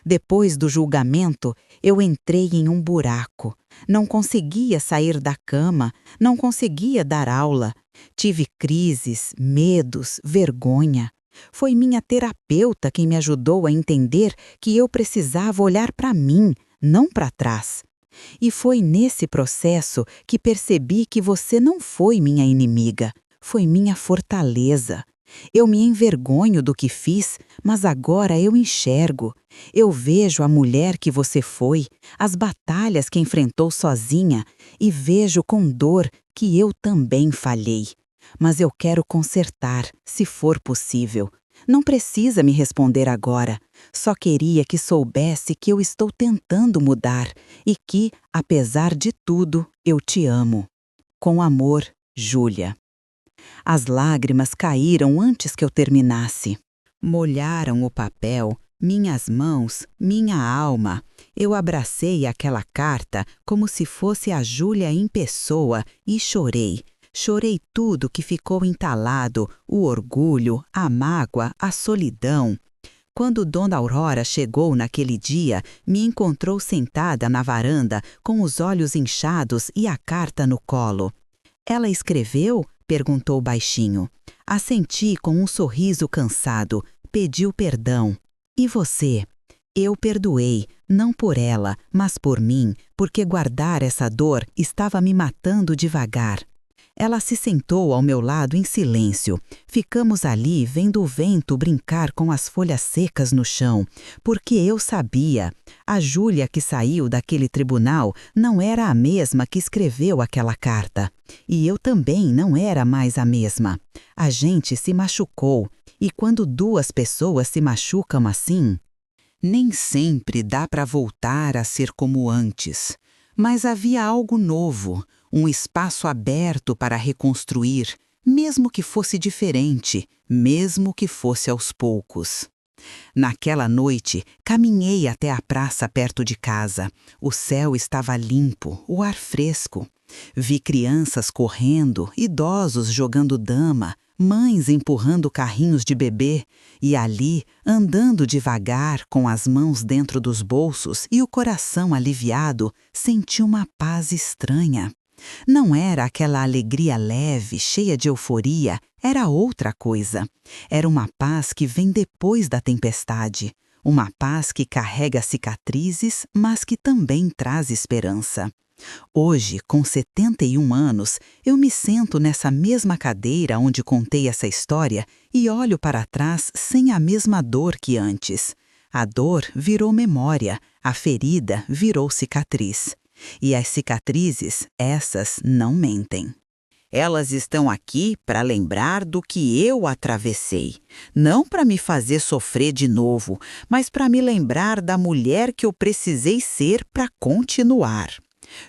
Depois do julgamento, eu entrei em um buraco. Não conseguia sair da cama, não conseguia dar aula. Tive crises, medos, vergonha. Foi minha terapeuta quem me ajudou a entender que eu precisava olhar para mim, não para trás. E foi nesse processo que percebi que você não foi minha inimiga, foi minha fortaleza. Eu me envergonho do que fiz, mas agora eu enxergo. Eu vejo a mulher que você foi, as batalhas que enfrentou sozinha e vejo com dor que eu também falhei. Mas eu quero consertar, se for possível. Não precisa me responder agora. Só queria que soubesse que eu estou tentando mudar e que, apesar de tudo, eu te amo. Com amor, Júlia. As lágrimas caíram antes que eu terminasse. Molharam o papel, minhas mãos, minha alma. Eu abracei aquela carta como se fosse a Júlia em pessoa e chorei. Chorei tudo que ficou entalado, o orgulho, a mágoa, a solidão. Quando Dona Aurora chegou naquele dia, me encontrou sentada na varanda, com os olhos inchados e a carta no colo. Ela escreveu? Perguntou baixinho. Assenti com um sorriso cansado. Pediu perdão. E você? Eu perdoei, não por ela, mas por mim, porque guardar essa dor estava me matando devagar. Ela se sentou ao meu lado em silêncio. Ficamos ali vendo o vento brincar com as folhas secas no chão, porque eu sabia. A Júlia que saiu daquele tribunal não era a mesma que escreveu aquela carta. E eu também não era mais a mesma. A gente se machucou, e quando duas pessoas se machucam assim, nem sempre dá para voltar a ser como antes. Mas havia algo novo, um espaço aberto para reconstruir, mesmo que fosse diferente, mesmo que fosse aos poucos. Naquela noite, caminhei até a praça perto de casa. O céu estava limpo, o ar fresco. Vi crianças correndo, idosos jogando dama, mães empurrando carrinhos de bebê, e ali, andando devagar, com as mãos dentro dos bolsos e o coração aliviado, senti uma paz estranha. Não era aquela alegria leve, cheia de euforia, era outra coisa. Era uma paz que vem depois da tempestade. Uma paz que carrega cicatrizes, mas que também traz esperança. Hoje, com 71 anos, eu me sento nessa mesma cadeira onde contei essa história e olho para trás sem a mesma dor que antes. A dor virou memória, a ferida virou cicatriz. E as cicatrizes, essas não mentem. Elas estão aqui para lembrar do que eu atravessei. Não para me fazer sofrer de novo, mas para me lembrar da mulher que eu precisei ser para continuar.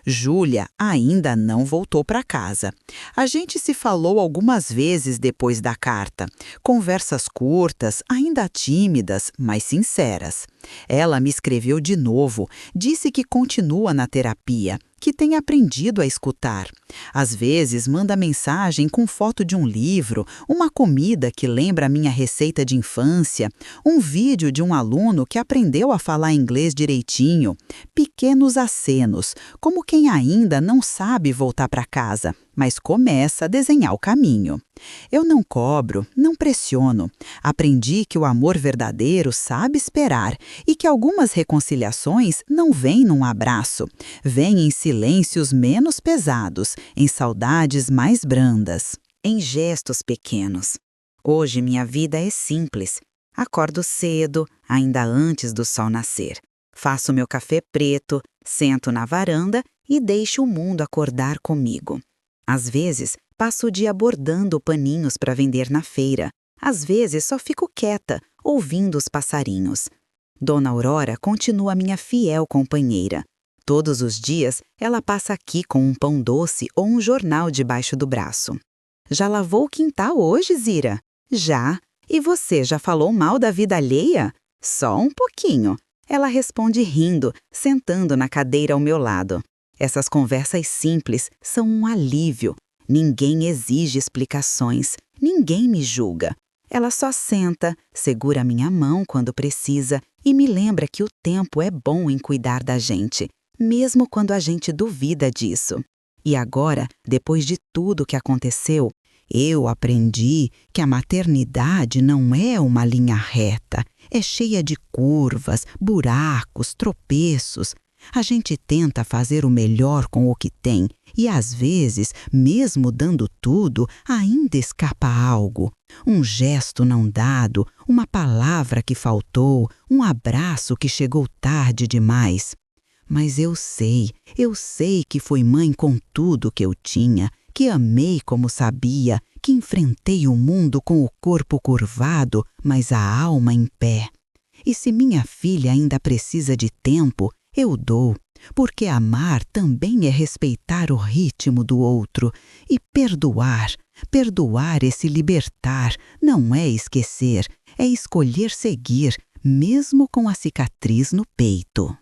Júlia ainda não voltou para casa. A gente se falou algumas vezes depois da carta. Conversas curtas, ainda tímidas, mas sinceras. Ela me escreveu de novo, disse que continua na terapia, que tem aprendido a escutar. Às vezes manda mensagem com foto de um livro, uma comida que lembra a minha receita de infância, um vídeo de um aluno que aprendeu a falar inglês direitinho, pequenos acenos, como quem ainda não sabe voltar para casa, mas começa a desenhar o caminho. Eu não cobro, não pressiono. Aprendi que o amor verdadeiro sabe esperar e que algumas reconciliações não vêm num abraço, vêm em silêncios menos pesados, em saudades mais brandas, em gestos pequenos. Hoje minha vida é simples. Acordo cedo, ainda antes do sol nascer. Faço meu café preto, sento na varanda e deixo o mundo acordar comigo. Às vezes, passo o dia bordando paninhos para vender na feira. Às vezes, só fico quieta, ouvindo os passarinhos. Dona Aurora continua minha fiel companheira. Todos os dias, ela passa aqui com um pão doce ou um jornal debaixo do braço. Já lavou o quintal hoje, Zira? Já. E você já falou mal da vida alheia? Só um pouquinho. Ela responde rindo, sentando na cadeira ao meu lado. Essas conversas simples são um alívio. Ninguém exige explicações, ninguém me julga. Ela só senta, segura minha mão quando precisa e me lembra que o tempo é bom em cuidar da gente, mesmo quando a gente duvida disso. E agora, depois de tudo que aconteceu, eu aprendi que a maternidade não é uma linha reta, é cheia de curvas, buracos, tropeços. A gente tenta fazer o melhor com o que tem e, às vezes, mesmo dando tudo, ainda escapa algo. Um gesto não dado, uma palavra que faltou, um abraço que chegou tarde demais. Mas eu sei que fui mãe com tudo que eu tinha, que amei como sabia, que enfrentei o mundo com o corpo curvado, mas a alma em pé. E se minha filha ainda precisa de tempo, eu dou, porque amar também é respeitar o ritmo do outro e perdoar. Perdoar é se libertar, não é esquecer, é escolher seguir, mesmo com a cicatriz no peito.